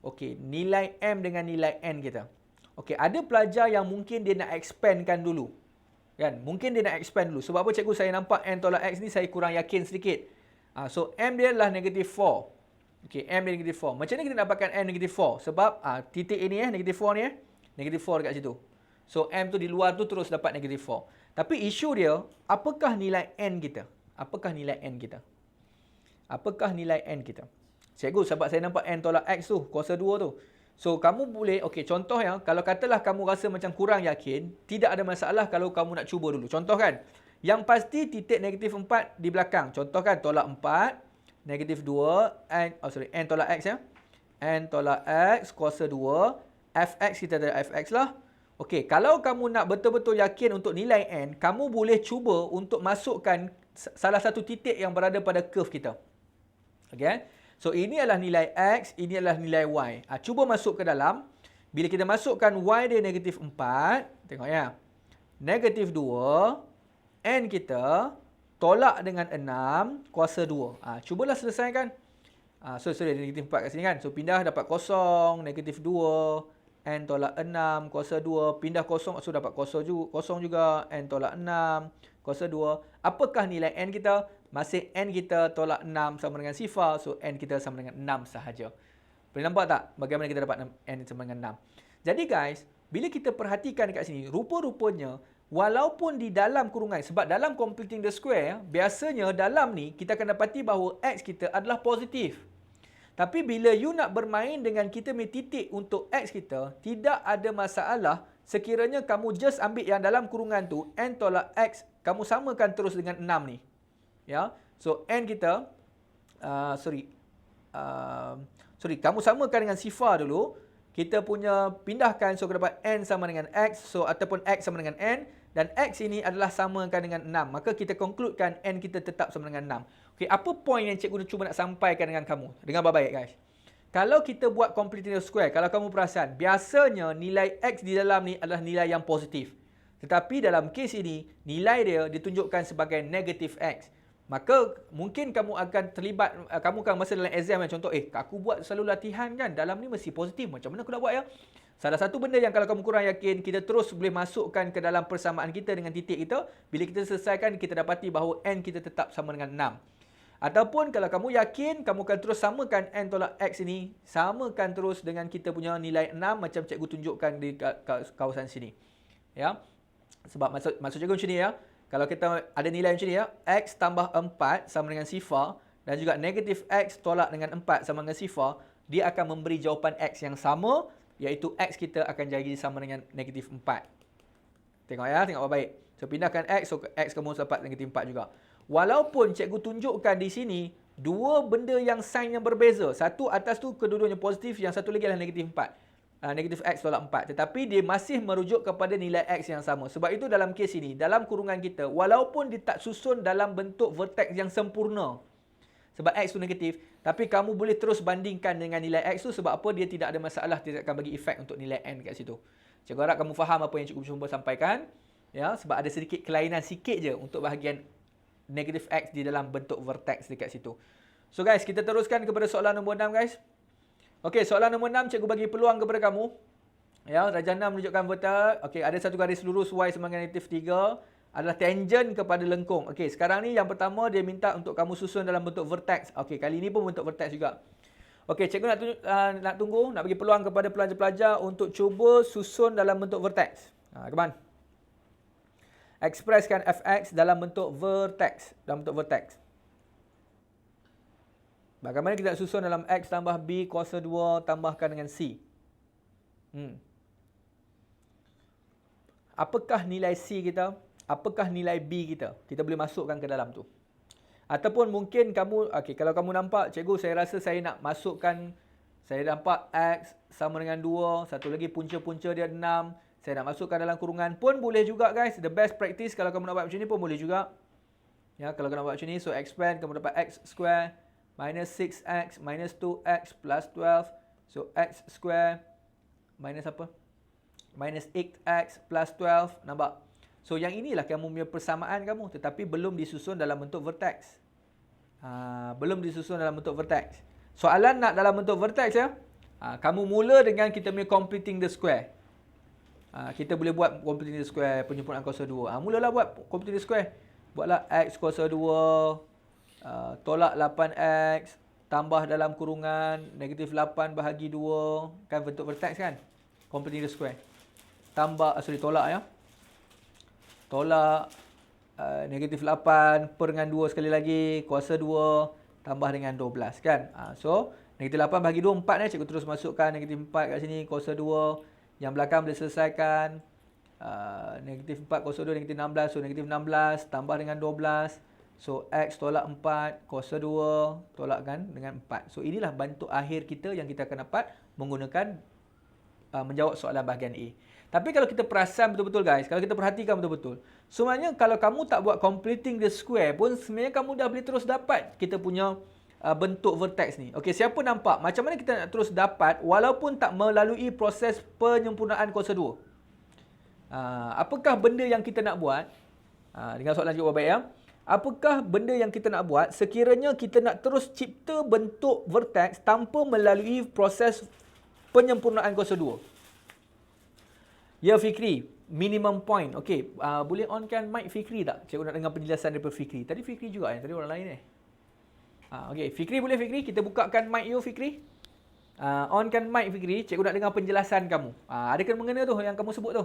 Okey, nilai m dengan nilai n kita. Okey, ada pelajar yang mungkin dia nak expandkan dulu. Kan? Mungkin dia nak expand dulu. Sebab apa cikgu saya nampak n tolak x ni saya kurang yakin sedikit. So m dia adalah negatif 4. Okey, m dia negatif 4. Macam mana kita dapatkan m negatif 4? Sebab titik ini negatif 4 ni negatif 4 dekat situ. So m tu di luar tu terus dapat negatif 4. Tapi isu dia, apakah nilai n kita? Apakah nilai n kita? Apakah nilai n kita? Cikgu, sebab saya nampak n tolak x tu, kuasa 2 tu. So, kamu boleh, okey, contoh ya, kalau katalah kamu rasa macam kurang yakin, tidak ada masalah kalau kamu nak cuba dulu. Contoh kan, yang pasti titik negatif 4 di belakang. Contoh kan, tolak 4, negatif 2, n tolak x ya. N tolak x, kuasa 2, fx kita ada fx lah. Okey, kalau kamu nak betul-betul yakin untuk nilai n, kamu boleh cuba untuk masukkan salah satu titik yang berada pada curve kita. Okey. So, ini adalah nilai x, ini adalah nilai y. Cuba masuk ke dalam. Bila kita masukkan y dia negatif 4, tengok ya. Negatif 2, n kita tolak dengan 6, kuasa 2. Cubalah selesaikan. So, negatif 4 kat sini kan. So, pindah dapat kosong, negatif 2, n tolak 6, kuasa 2. Pindah kosong, so dapat kosong juga, n tolak 6, kuasa 2. Apakah nilai n kita? Masih n kita tolak 6 sama dengan sifar. So, n kita sama dengan 6 sahaja. Boleh nampak tak bagaimana kita dapat n sama dengan 6? Jadi guys, bila kita perhatikan dekat sini, rupa-rupanya, walaupun di dalam kurungan, sebab dalam completing the square, biasanya dalam ni, kita akan dapati bahawa x kita adalah positif. Tapi bila you nak bermain dengan kita punya titik untuk x kita, tidak ada masalah sekiranya kamu just ambil yang dalam kurungan tu, n tolak x, kamu samakan terus dengan 6 ni. Ya, so n kita, kamu samakan dengan sifar dulu. Kita punya pindahkan, so kita dapat n sama dengan x, so ataupun x sama dengan n, dan x ini adalah samakan dengan 6. Maka kita concludekan n kita tetap sama dengan 6. Okey, apa point yang cikgu cuba nak sampaikan dengan kamu? Dengar baik-baik guys. Kalau kita buat completing the square, kalau kamu perasan, biasanya nilai x di dalam ni adalah nilai yang positif. Tetapi dalam kes ini, nilai dia ditunjukkan sebagai negatif x. Maka mungkin kamu akan terlibat, kamu akan masa dalam exam yang contoh, aku buat selalu latihan kan, dalam ni mesti positif, macam mana aku nak buat ya? Salah satu benda yang kalau kamu kurang yakin, kita terus boleh masukkan ke dalam persamaan kita dengan titik kita. Bila kita selesaikan, kita dapati bahawa n kita tetap sama dengan 6. Ataupun kalau kamu yakin, kamu akan terus samakan n tolak x ini, samakan terus dengan kita punya nilai 6 macam cikgu tunjukkan di kawasan sini. Ya. Sebab maksud cikgu macam ni ya. Kalau kita ada nilai macam ni ya, x tambah 4 sama dengan sifar, dan juga negatif x tolak dengan 4 sama dengan sifar, dia akan memberi jawapan x yang sama, iaitu x kita akan jadi sama dengan negatif 4. Tengok ya, tengok baik. So, pindahkan x, so x kamu dapat negatif 4 juga. Walaupun cikgu tunjukkan di sini, dua benda yang sign yang berbeza. Satu atas tu kedua-duanya positif, yang satu lagi adalah negatif 4. Negatif x tolak 4. Tetapi dia masih merujuk kepada nilai x yang sama. Sebab itu dalam kes ini, dalam kurungan kita, walaupun dia tak susun dalam bentuk vertex yang sempurna, sebab x tu negatif, tapi kamu boleh terus bandingkan dengan nilai x tu. Sebab apa? Dia tidak ada masalah, dia akan bagi efek untuk nilai n kat situ. Cikgu harap kamu faham apa yang cikgu cuba sampaikan. Ya, sebab ada sedikit kelainan sikit je untuk bahagian negatif x di dalam bentuk vertex dekat situ. So guys, kita teruskan kepada soalan nombor 6 guys. Okey, soalan nombor 6, cikgu bagi peluang kepada kamu. Ya, rajana menunjukkan vertex. Okey, ada satu garis lurus y sama dengan negatif 3 adalah tangent kepada lengkung. Okey, sekarang ni yang pertama dia minta untuk kamu susun dalam bentuk vertex. Okey, kali ini pun bentuk vertex juga. Okey, cikgu nak tunggu, nak bagi peluang kepada pelajar-pelajar untuk cuba susun dalam bentuk vertex. Come on. Ekspreskan fx dalam bentuk vertex, Bagaimana kita nak susun dalam x tambah b kuasa 2 tambahkan dengan c? Apakah nilai c kita? Apakah nilai b kita? Kita boleh masukkan ke dalam tu. Ataupun mungkin kamu, okey, kalau kamu nampak, cikgu saya rasa saya nak masukkan, saya nampak x sama dengan 2, satu lagi punca-punca dia 6, Saya nak masukkan dalam kurungan pun boleh juga guys. The best practice kalau kamu nak buat macam ni pun boleh juga. Ya, kalau kamu nak buat macam ni, so expand, kamu dapat x square minus 6x minus 2x plus 12. So x square minus apa? Minus 8x plus 12. Nampak? So yang inilah kamu punya persamaan kamu. Tetapi belum disusun dalam bentuk vertex. Belum disusun dalam bentuk vertex. Soalan nak dalam bentuk vertex ya. Kamu mula dengan kita punya completing the square. Kita boleh buat completing the square, penyempurnaan kuasa 2. Mulalah buat completing the square. Buatlah x kuasa 2, tolak 8x, tambah dalam kurungan, negatif 8 bahagi 2. Kan bentuk vertex kan? Completing the square. Tambah, tolak ya. Tolak negatif 8 per dengan 2 sekali lagi, kuasa 2, tambah dengan 12 kan? So, negatif 8 bahagi 2, 4 cikgu terus masukkan negatif 4 kat sini, kuasa 2. Yang belakang boleh selesaikan. Negatif 4 kuasa 2, negatif 16. So, negatif 16 tambah dengan 12. So, x tolak 4, kuasa 2, tolakkan dengan 4. So, inilah bentuk akhir kita yang kita akan dapat menggunakan menjawab soalan bahagian A. Tapi kalau kita perasan betul-betul guys, kalau kita perhatikan betul-betul, sebenarnya kalau kamu tak buat completing the square pun, sebenarnya kamu dah boleh terus dapat kita punya bentuk vertex ni. Okey, siapa nampak macam mana kita nak terus dapat walaupun tak melalui proses penyempurnaan kuasa 2? Apakah benda yang kita nak buat? Dengan soalan cikgu baik ya. Apakah benda yang kita nak buat sekiranya kita nak terus cipta bentuk vertex tanpa melalui proses penyempurnaan kuasa 2? Ya Fikri, minimum point. Okey, boleh onkan mic Fikri tak? Cikgu nak dengar penjelasan daripada Fikri. Tadi Fikri juga tadi orang lain Okey, Fikri boleh Fikri? Kita bukakan mic you Fikri. Onkan mic Fikri, cikgu nak dengar penjelasan kamu. Ada kena mengena tu yang kamu sebut tu.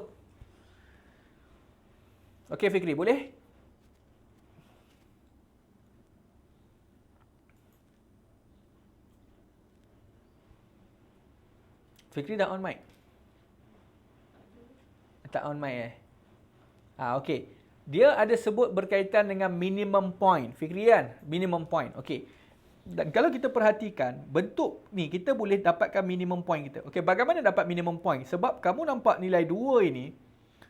Okey Fikri, boleh? Fikri dah on mic? Tak on mic okey. Dia ada sebut berkaitan dengan minimum point. Fikri kan? Minimum point. Okey. Dan kalau kita perhatikan, bentuk ni kita boleh dapatkan minimum point kita. Okey, bagaimana dapat minimum point? Sebab kamu nampak nilai 2 ini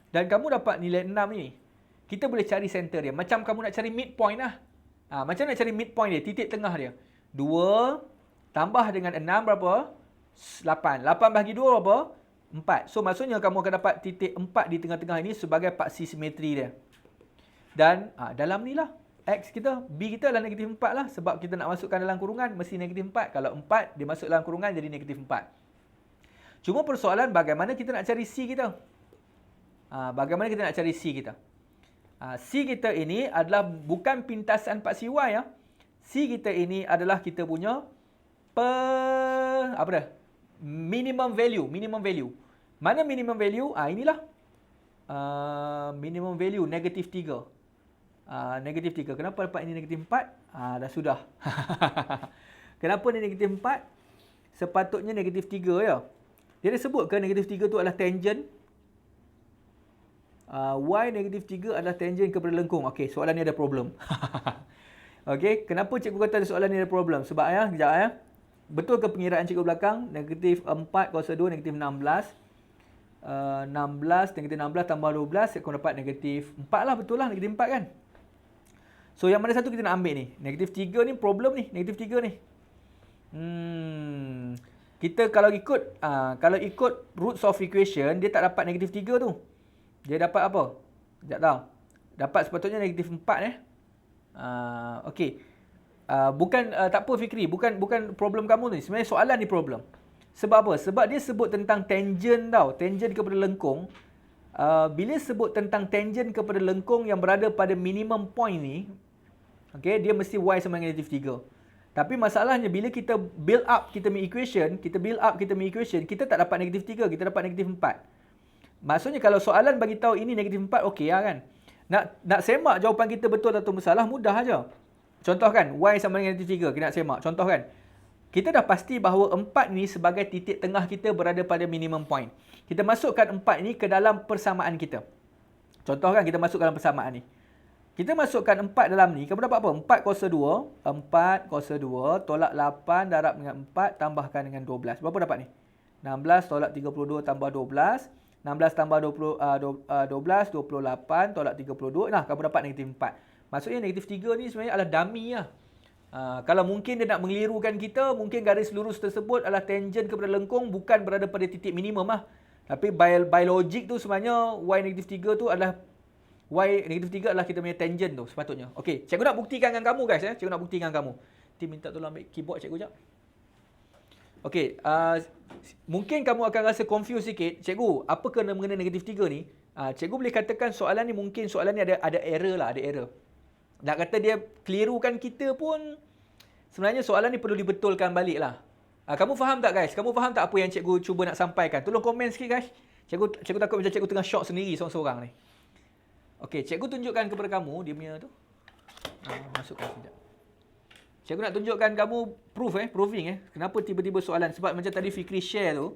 dan kamu dapat nilai 6 ini. Kita boleh cari center dia. Macam kamu nak cari midpoint lah. Macam nak cari midpoint dia, titik tengah dia. 2 tambah dengan 6 berapa? 8. 8 bahagi 2 berapa? 4. So, maksudnya kamu akan dapat titik 4 di tengah-tengah ini sebagai paksi simetri dia. Dan dalam ni lah, X kita, B kita adalah negatif 4 lah. Sebab kita nak masukkan dalam kurungan, mesti negatif 4. Kalau 4, dia masuk dalam kurungan, jadi negatif 4. Cuma persoalan bagaimana kita nak cari C kita. Bagaimana kita nak cari C kita. C kita ini adalah bukan pintasan paksi Y ya. C kita ini adalah kita punya minimum value. Mana minimum value? Inilah. Minimum value negatif 3. Negatif 3. Kenapa dapat ini negatif 4? Dah sudah. Kenapa ni negatif 4? Sepatutnya negatif 3 ya. Dia dah sebut ke negatif 3 tu adalah tangent? Y negatif 3 adalah tangent kepada lengkung. Okey, soalan ni ada problem. Okey, kenapa cikgu kata soalan ni ada problem? Sebab kejap betul ke pengiraan cikgu belakang? Negatif 4 kuasa 2, negatif 16. 16, negatif 16 tambah 12, saya akan dapat negatif 4 lah. Betul lah, negatif 4 kan? So, yang mana satu kita nak ambil ni? Negatif 3 ni problem ni. Negatif 3 ni. Kita kalau ikut roots of equation, dia tak dapat negatif 3 tu. Dia dapat apa? Sekejap tahu. Dapat sepatutnya negatif 4 Okey. Tak apa Fikri, bukan problem kamu ni. Sebenarnya soalan ni problem. Sebab apa? Sebab dia sebut tentang tangent tau. Tangent kepada lengkung. Bila sebut tentang tangent kepada lengkung yang berada pada minimum point ni, okey, dia mesti y sama dengan negatif 3. Tapi masalahnya bila kita build up kita punya equation, kita tak dapat negatif 3, kita dapat negatif 4. Maksudnya kalau soalan bagi tahu ini negatif 4, okey lah kan? Nak semak jawapan kita betul atau salah, mudah aja. Contoh kan, y sama dengan negatif 3, kita nak semak. Contoh kan, kita dah pasti bahawa 4 ni sebagai titik tengah kita berada pada minimum point. Kita masukkan 4 ini ke dalam persamaan kita. Contoh kan, kita masuk dalam persamaan ni. Kita masukkan 4 dalam ni, kamu dapat apa? 4 kuasa 2. 4 kuasa 2, tolak 8, darab dengan 4, tambahkan dengan 12. Berapa dapat ni? 16 tolak 32 tambah 12. 16 tambah 12, 28, tolak 32. Nah, kamu dapat negatif 4. Maksudnya negatif 3 ni sebenarnya adalah dummy lah. Kalau mungkin dia nak mengelirukan kita, mungkin garis lurus tersebut adalah tangent kepada lengkung, bukan berada pada titik minimum lah. Tapi by logic tu sebenarnya y negatif 3 tu adalah y negatif 3 adalah kita punya tangent tu sepatutnya. Okey, cikgu nak buktikan dengan kamu guys. Cikgu nak buktikan kamu. Nanti minta tolong ambil keyboard cikgu jap. Okey, mungkin kamu akan rasa confused sikit. Cikgu, apa kena mengenai negatif 3 ni? Cikgu boleh katakan soalan ni mungkin soalan ni ada error lah, ada error. Nak kata dia kelirukan kita pun, sebenarnya soalan ni perlu dibetulkan balik lah. Kamu faham tak guys? Kamu faham tak apa yang cikgu cuba nak sampaikan? Tolong komen sikit guys. Cikgu takut macam cikgu tengah shock sendiri seorang-seorang ni. Okey, cikgu tunjukkan kepada kamu dia punya tu. Masukkan sekejap. Cikgu nak tunjukkan kamu proving kenapa tiba-tiba soalan. Sebab macam tadi Fikri share tu.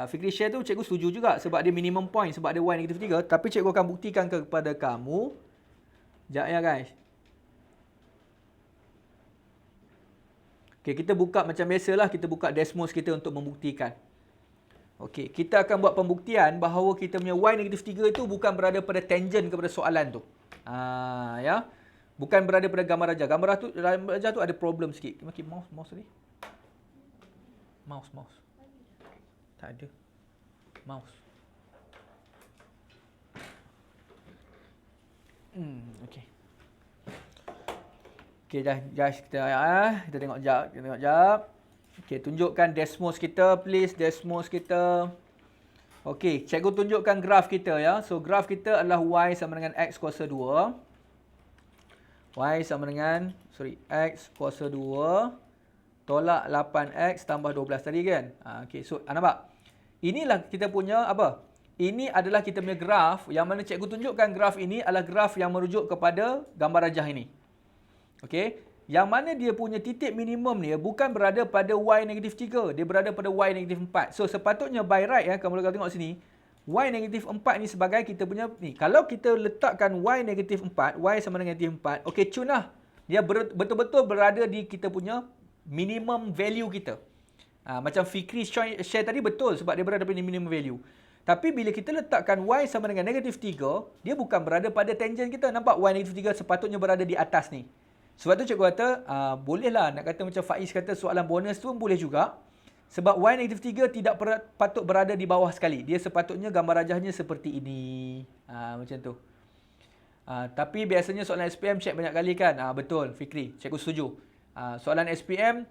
Fikri share tu cikgu setuju juga sebab dia minimum point, sebab dia y negatif 3. Tapi cikgu akan buktikan kepada kamu. Sekejap ya guys. Okey, kita buka macam biasalah, kita buka Desmos kita untuk membuktikan. Okey, kita akan buat pembuktian bahawa kita punya y negatif 3 itu bukan berada pada tangent kepada soalan tu. Ya. Bukan berada pada gambar rajah. Gambar rajah tu ada problem sikit. Makin mouse tadi. Mouse. Tak ada. Mouse. Okey. Okey dah guys, kita tengok jap. Okey, tunjukkan Desmos kita please, Desmos kita. Okey, cikgu tunjukkan graf kita ya. So graf kita adalah y sama dengan x kuasa 2. Y sama dengan x kuasa 2 tolak 8x tambah 12 tadi kan. Okey, so nampak? Inilah kita punya apa? Ini adalah kita punya graf yang mana cikgu tunjukkan graf ini adalah graf yang merujuk kepada gambar rajah ini. Okey, yang mana dia punya titik minimum ni bukan berada pada y negatif 3, dia berada pada y negatif 4. So sepatutnya by right ya, kamu tengok sini, y negatif 4 ni sebagai kita punya ni. Kalau kita letakkan y negatif 4, y sama dengan negatif 4, okey cun lah. Dia betul-betul berada di kita punya minimum value kita. Macam Fikri share tadi betul sebab dia berada pada minimum value. Tapi bila kita letakkan y sama dengan negatif 3, dia bukan berada pada tangent kita. Nampak y negatif 3 sepatutnya berada di atas ni. Sebab tu cikgu kata, bolehlah nak kata macam Faiz kata soalan bonus tu boleh juga. Sebab y negatif 3 tidak patut berada di bawah sekali. Dia sepatutnya gambar rajahnya seperti ini. Macam tu. Tapi biasanya soalan SPM check banyak kali kan? Betul, Fikri. Cikgu setuju. Soalan SPM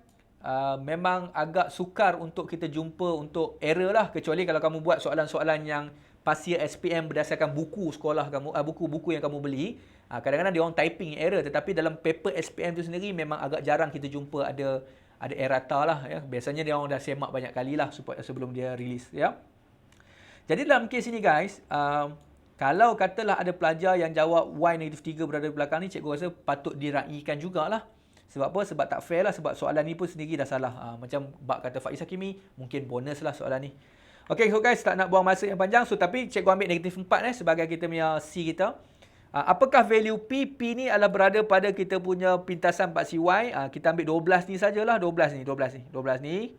memang agak sukar untuk kita jumpa untuk error lah. Kecuali kalau kamu buat soalan-soalan yang pasir SPM berdasarkan buku sekolah kamu, buku-buku yang kamu beli. Kadang-kadang dia orang typing error, tetapi dalam paper SPM tu sendiri memang agak jarang kita jumpa ada errata lah ya. Biasanya dia orang dah semak banyak kali lah sebelum dia release ya. Jadi dalam kes ini guys, kalau katalah ada pelajar yang jawab y negatif 3 berada di belakang ni, cikgu rasa patut diraikan jugalah. Sebab apa? Sebab tak fair lah, sebab soalan ni pun sendiri dah salah. Macam bak kata Faiz Hakimi, mungkin bonus lah soalan ni. Okay, so guys, tak nak buang masa yang panjang. So, tapi cikgu ambil negatif 4 sebagai kita punya C kita. Apakah value P? P ni adalah berada pada kita punya pintasan 4CY. Kita ambil 12 ni sajalah. 12 ni.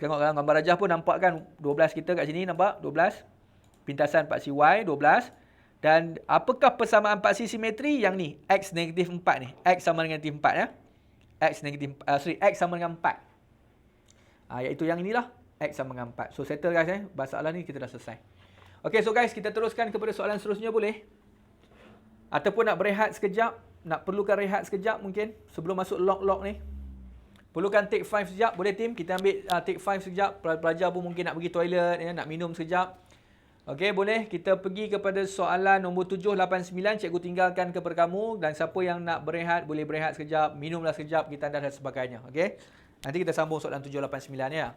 Tengok dalam gambar rajah pun nampak kan 12 kita kat sini, nampak? 12. Pintasan 4CY, 12. Dan apakah persamaan 4C simetri? Yang ni, X negatif 4 ni. X sama dengan negatif 4 ya. X sama dengan 4. Iaitu yang inilah. X sama dengan 4. So, settle guys masalah ni kita dah selesai. Okay, so guys, kita teruskan kepada soalan seterusnya boleh? Ataupun nak berehat sekejap, nak perlukan rehat sekejap mungkin sebelum masuk log ni. Perlukan take 5 sekejap, boleh tim? Kita ambil take 5 sekejap. Pelajar pun mungkin nak pergi toilet, nak minum sekejap. Okey, boleh. Kita pergi kepada soalan nombor 789. Cikgu tinggalkan kepada kamu. Dan siapa yang nak berehat, boleh berehat sekejap. Minumlah sekejap, kita dan sebagainya. Okey. Nanti kita sambung soalan 789 ya.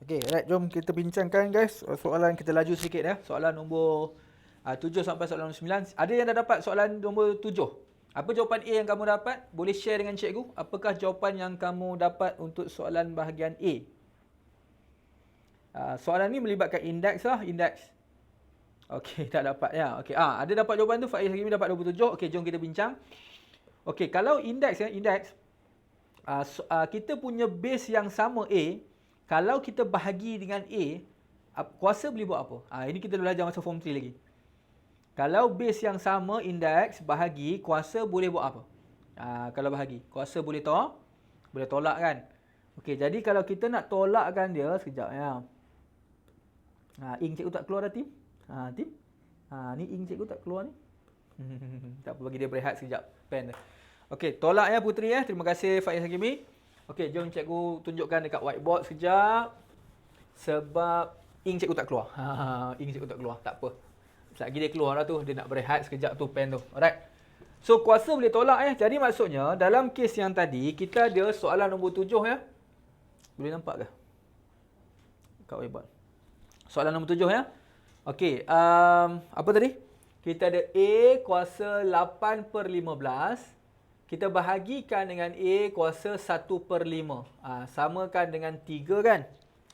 Okey, alright, jom kita bincangkan guys. Soalan kita laju sikit ya. Soalan nombor 7 sampai soalan nombor 9. Ada yang dah dapat soalan nombor 7? Apa jawapan A yang kamu dapat? Boleh share dengan cikgu. Apakah jawapan yang kamu dapat untuk soalan bahagian A? Soalan ni melibatkan indeks lah, indeks. Okey, tak dapat ya. Okey, ada dapat jawapan tu. Faiz Hakimi dapat 27. Okey, jom kita bincang. Okey, kalau indeks ya, indeks kita punya base yang sama A, kalau kita bahagi dengan A, kuasa boleh buat apa? Ini kita belajar masa form 3 lagi. Kalau base yang sama, indeks, bahagi, kuasa boleh buat apa? Kalau bahagi, kuasa boleh tolak kan? Okey, jadi kalau kita nak tolakkan dia, sekejap ya. Ink cikgu tak keluar dah, Tim? Tim? Ni ink cikgu tak keluar ni. Tak apa, bagi dia berehat sekejap. Pen dia. Okey, tolak ya Putri ya. Terima kasih Faiz Hakimi. Okey, jom cikgu tunjukkan dekat whiteboard sekejap. Sebab ink cikgu tak keluar. Ink cikgu tak keluar. Tak apa. Sekejap lagi dia keluar lah tu. Dia nak berehat sekejap tu pen tu. Alright. So, kuasa boleh tolak ya. Jadi maksudnya, dalam kes yang tadi, kita ada soalan nombor 7 ya. Boleh nampak ke? Kat whiteboard. Soalan nombor 7 ya. Okey, apa tadi? Kita ada A kuasa 8/15. Kita bahagikan dengan A kuasa 1/5. Samakan dengan 3 kan?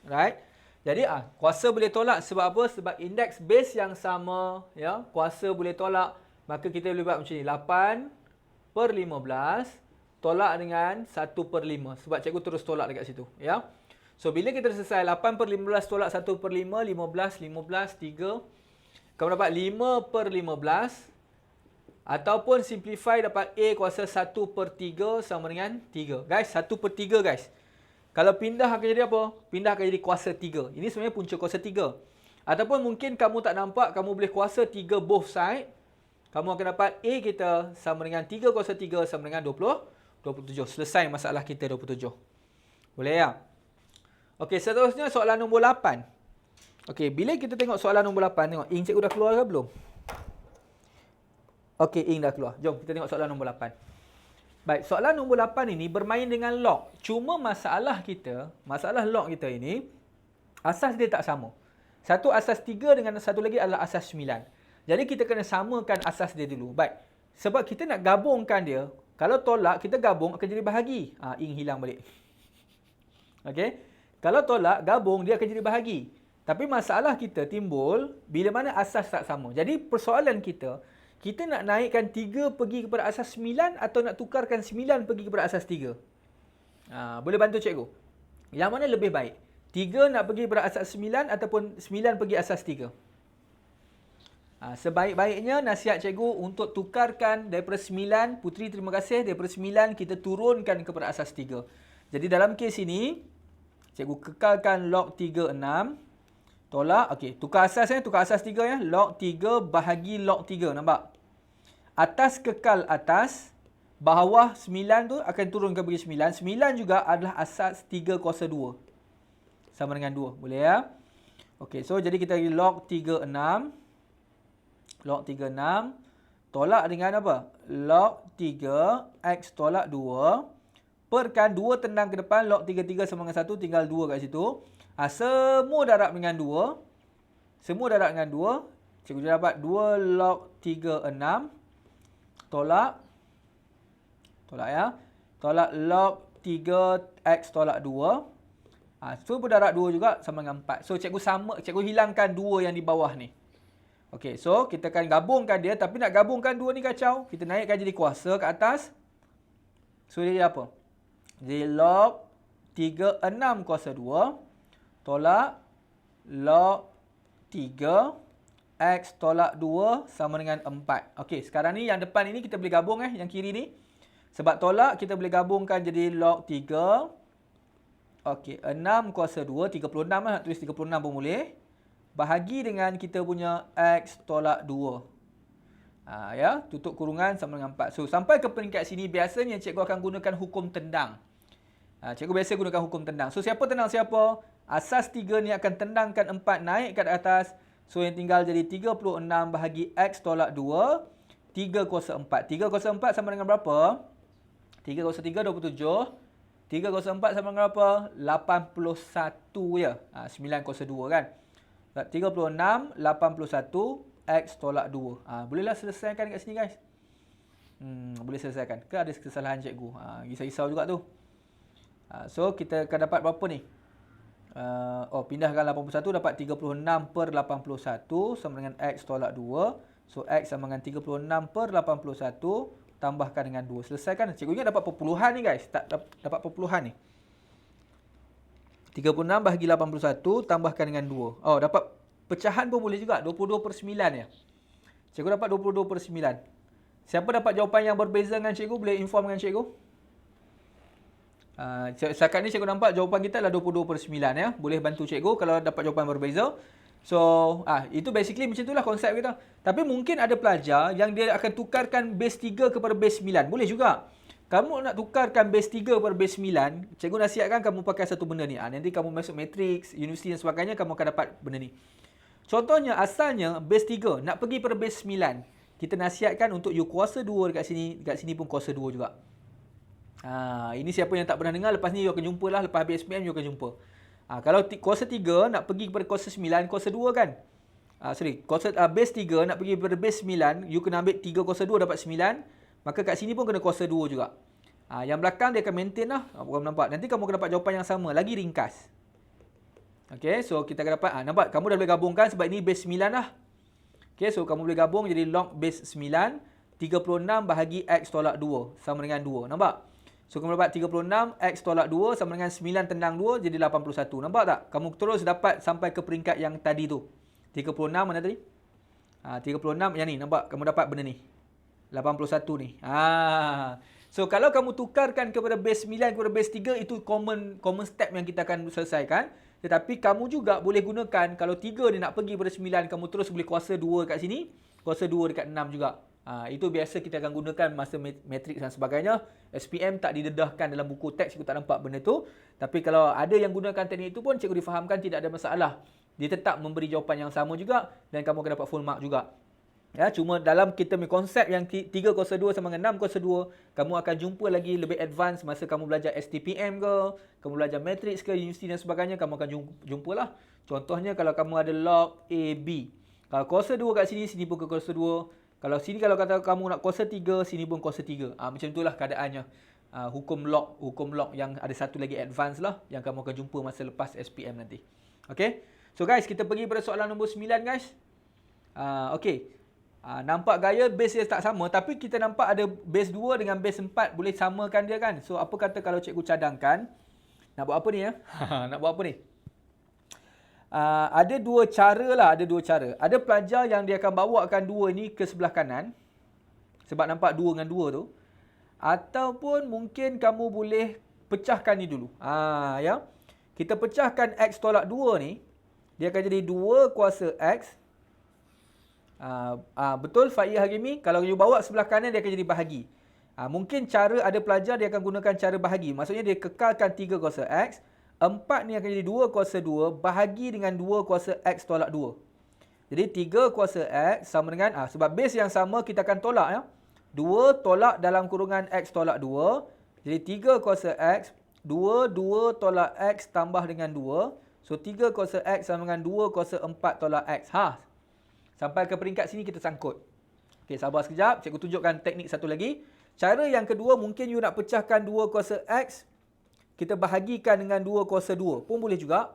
Right? Jadi kuasa boleh tolak sebab apa? Sebab indeks base yang sama, ya. Kuasa boleh tolak. Maka kita boleh buat macam ni. 8/15 tolak dengan 1/5. Sebab cikgu terus tolak dekat situ, ya. So bila kita selesai 8/15 tolak 1/5, 15, 15, 3. Kamu dapat 5/15. Ataupun simplify dapat A kuasa 1/3 sama dengan 3. Guys, 1/3 guys. Kalau pindah akan jadi apa? Pindah akan jadi kuasa 3. Ini sebenarnya punca kuasa 3. Ataupun mungkin kamu tak nampak, kamu boleh kuasa 3 both side. Kamu akan dapat A kita sama dengan 3 kuasa 3 sama dengan 27. Selesai masalah kita 27. Boleh ya? Okey, seterusnya soalan nombor 8. Okey, bila kita tengok soalan nombor 8, tengok ink cikgu dah keluar ke belum? Okey, ink dah keluar. Jom kita tengok soalan nombor 8. Baik, soalan nombor 8 ini bermain dengan log. Cuma masalah log kita ini, asas dia tak sama. Satu asas 3 dengan satu lagi adalah asas 9. Jadi kita kena samakan asas dia dulu. Baik, sebab kita nak gabungkan dia, kalau tolak kita gabung akan jadi bahagi. Ink hilang balik. Okey, kalau tolak, gabung dia akan jadi bahagi. Tapi masalah kita timbul bila mana asas tak sama. Jadi persoalan kita nak naikkan 3 pergi kepada asas 9 atau nak tukarkan 9 pergi kepada asas 3? Boleh bantu cikgu? Yang mana lebih baik? 3 nak pergi kepada asas 9 ataupun 9 pergi asas 3? Sebaik-baiknya nasihat cikgu untuk tukarkan daripada 9, Putri terima kasih, daripada 9 kita turunkan kepada asas 3. Jadi dalam kes ini, cikgu kekalkan log 3, 6. Tolak, okey, tukar asas 3 ya. Log 3 bahagi log 3, nampak? Atas kekal atas, bawah 9 tu akan turun ke bagi 9. 9 juga adalah asas 3 kuasa 2. Sama dengan 2, boleh ya? Okey, so jadi kita log 3, 6. Log 3, 6. Tolak dengan apa? Log 3, X tolak 2. Perkan 2 tendang ke depan, log 3, 3 sama dengan 1, tinggal 2 kat situ. Semua darab dengan 2. Semua darab dengan 2. Cikgu dapat 2 log 3, 6. Tolak ya. Tolak log 3 X tolak 2. So berdarab 2 juga sama dengan 4. So cikgu hilangkan 2 yang di bawah ni. Okey, so kita akan gabungkan dia. Tapi nak gabungkan 2 ni kacau. Kita naikkan jadi kuasa ke atas. So dia apa? Jadi log 3, 6 kuasa 2. Tolak log 3 X tolak 2 sama dengan 4. Okey, sekarang ni yang depan ini kita boleh gabung yang kiri ni. Sebab tolak kita boleh gabungkan jadi log 3. Okey, 6 kuasa 2, 36 lah, nak tulis 36 pun boleh. Bahagi dengan kita punya X tolak 2. Ya, tutup kurungan sama dengan 4. So, sampai ke peringkat sini biasanya cikgu akan gunakan hukum tendang. Cikgu biasa gunakan hukum tendang. So, siapa tendang siapa? Asas 3 ni akan tendangkan 4 naik ke atas. So, yang tinggal jadi 36 bahagi X tolak 2. 3 kuasa 4. 3 kuasa 4 sama dengan berapa? 3 kuasa 3, 27. 3 kuasa 4 sama dengan berapa? 81 je. 9 kuasa 2 kan. 36, 81, X tolak 2. Bolehlah selesaikan kat sini guys. Boleh selesaikan. Ke ada kesalahan cikgu? Risau-risau juga tu. So, kita akan dapat berapa ni? Pindahkan 81 dapat 36/81 sama dengan X tolak 2. So, X sama dengan 36/81 tambahkan dengan 2. Selesaikan. Cikgu ingat dapat perpuluhan ni guys. Tak dapat perpuluhan ni. 36 bahagi 81 tambahkan dengan 2. Dapat pecahan pun boleh juga. 22/9 ya. Cikgu dapat 22/9. Siapa dapat jawapan yang berbeza dengan cikgu boleh inform dengan cikgu. Setakat ni cikgu nampak jawapan kita adalah 22/9 ya. Boleh bantu cikgu kalau dapat jawapan berbeza. So, itu basically macam itulah konsep kita. Tapi mungkin ada pelajar yang dia akan tukarkan base 3 kepada base 9. Boleh juga. Kamu nak tukarkan base 3 kepada base 9, cikgu nasihatkan kamu pakai satu benda ni. Nanti kamu masuk matrix, universiti dan sebagainya, kamu akan dapat benda ni. Contohnya, asalnya base 3 nak pergi pada base 9. Kita nasihatkan untuk you kuasa 2 dekat sini pun kuasa 2 juga. Ini siapa yang tak pernah dengar, lepas ni you akan jumpa lah, lepas habis SPM you akan jumpa. Kalau kuasa 3 nak pergi kepada kuasa 9, kuasa 2 kan? Base 3 nak pergi kepada base 9, you kena ambil 3 kuasa 2 dapat 9. Maka kat sini pun kena kuasa 2 juga. Yang belakang dia akan maintain lah. Kamu nampak. Nanti kamu akan dapat jawapan yang sama. Lagi ringkas. Okay, so kita akan dapat. Nampak? Kamu dah boleh gabungkan sebab ini base 9 lah. Okay, so kamu boleh gabung jadi log base 9. 36 bahagi X tolak 2 sama dengan 2. Nampak? So, kamu dapat 36, X tolak 2 sama dengan 9 tendang 2 jadi 81. Nampak tak? Kamu terus dapat sampai ke peringkat yang tadi tu. 36 mana tadi? 36 yang ni. Nampak? Kamu dapat benda ni. 81 ni. So, kalau kamu tukarkan kepada base 9 kepada base 3, itu common step yang kita akan selesaikan. Tetapi kamu juga boleh gunakan, kalau 3 dia nak pergi pada 9, kamu terus boleh kuasa 2 kat sini, kuasa 2 dekat 6 juga. Itu biasa kita akan gunakan masa matrix dan sebagainya. SPM tak didedahkan dalam buku teks, cikgu tak nampak benda tu. Tapi kalau ada yang gunakan teknik itu pun, cikgu difahamkan tidak ada masalah. Dia tetap memberi jawapan yang sama juga dan kamu akan dapat full mark juga. Ya, cuma dalam kita punya konsep yang 3 kuasa 2 sama dengan 6 kuasa 2, kamu akan jumpa lagi lebih advance masa kamu belajar STPM ke, kamu belajar matrix ke, universiti dan sebagainya, kamu akan jumpalah. Contohnya kalau kamu ada log AB. Kalau kuasa 2 kat sini, sini pun ke kuasa 2. Kalau sini kalau kata kamu nak kuasa 3, sini pun kuasa 3. Macam itulah keadaannya. Hukum log yang ada satu lagi advance lah yang kamu akan jumpa masa lepas SPM nanti. Okay. So guys, kita pergi pada soalan nombor 9 guys. Okay. Nampak gaya base dia tak sama, tapi kita nampak ada base 2 dengan base 4 boleh samakan dia kan. So apa kata kalau cikgu cadangkan, nak buat apa ni ya? Nak buat apa ni? Ada dua cara. Ada pelajar yang dia akan bawakan 2 ni ke sebelah kanan. Sebab nampak 2 dengan 2 tu. Ataupun mungkin kamu boleh pecahkan ni dulu. Ya. Kita pecahkan X tolak 2 ni. Dia akan jadi 2 kuasa X. Betul Faiz Harimi. Kalau you bawa sebelah kanan dia akan jadi bahagi. Mungkin ada pelajar dia akan gunakan cara bahagi. Maksudnya dia kekalkan 3 kuasa X. 4 ni akan jadi 2 kuasa 2 bahagi dengan 2 kuasa X tolak 2. Jadi 3 kuasa X sama dengan, sebab base yang sama kita akan tolak ya. 2 tolak dalam kurungan X tolak 2. Jadi 3 kuasa X, 2 tolak X tambah dengan 2. So 3 kuasa X sama dengan 2 kuasa 4 tolak X. Sampai ke peringkat sini kita sangkut. Okey, sabar sekejap. Cikgu tunjukkan teknik satu lagi. Cara yang kedua, mungkin you nak pecahkan 2 kuasa X. Kita bahagikan dengan 2 kuasa 2 pun boleh juga.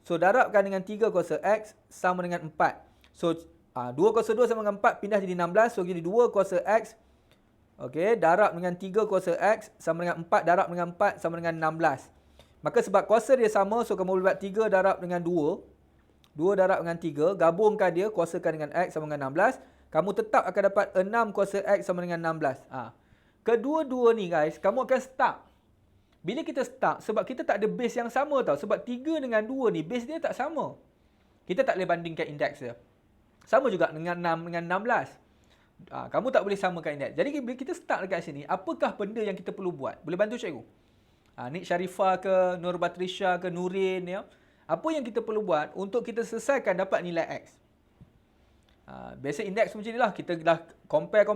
So, darabkan dengan 3 kuasa X sama dengan 4. So, 2 kuasa 2 sama dengan 4 pindah jadi 16. So, jadi 2 kuasa X. Okey, darab dengan 3 kuasa X sama dengan 4. Darab dengan 4 sama dengan 16. Maka sebab kuasa dia sama, so kamu boleh buat 3 darab dengan 2. 2 darab dengan 3. Gabungkan dia, kuasakan dengan X sama dengan 16. Kamu tetap akan dapat 6 kuasa X sama dengan 16. Kedua-dua ni guys, kamu akan start. Bila kita start, sebab kita tak ada base yang sama tau. Sebab 3 dengan 2 ni, base dia tak sama. Kita tak boleh bandingkan indeks dia. Sama juga dengan 6 dengan 16. Kamu tak boleh samakan indeks. Jadi bila kita start dekat sini, apakah benda yang kita perlu buat? Boleh bantu cikgu? Nik Sharifah ke, Nur Batrisha ke, Nurin ya. Apa yang kita perlu buat untuk kita selesaikan dapat nilai X? Biasa indeks macam ni lah. Kita dah compare.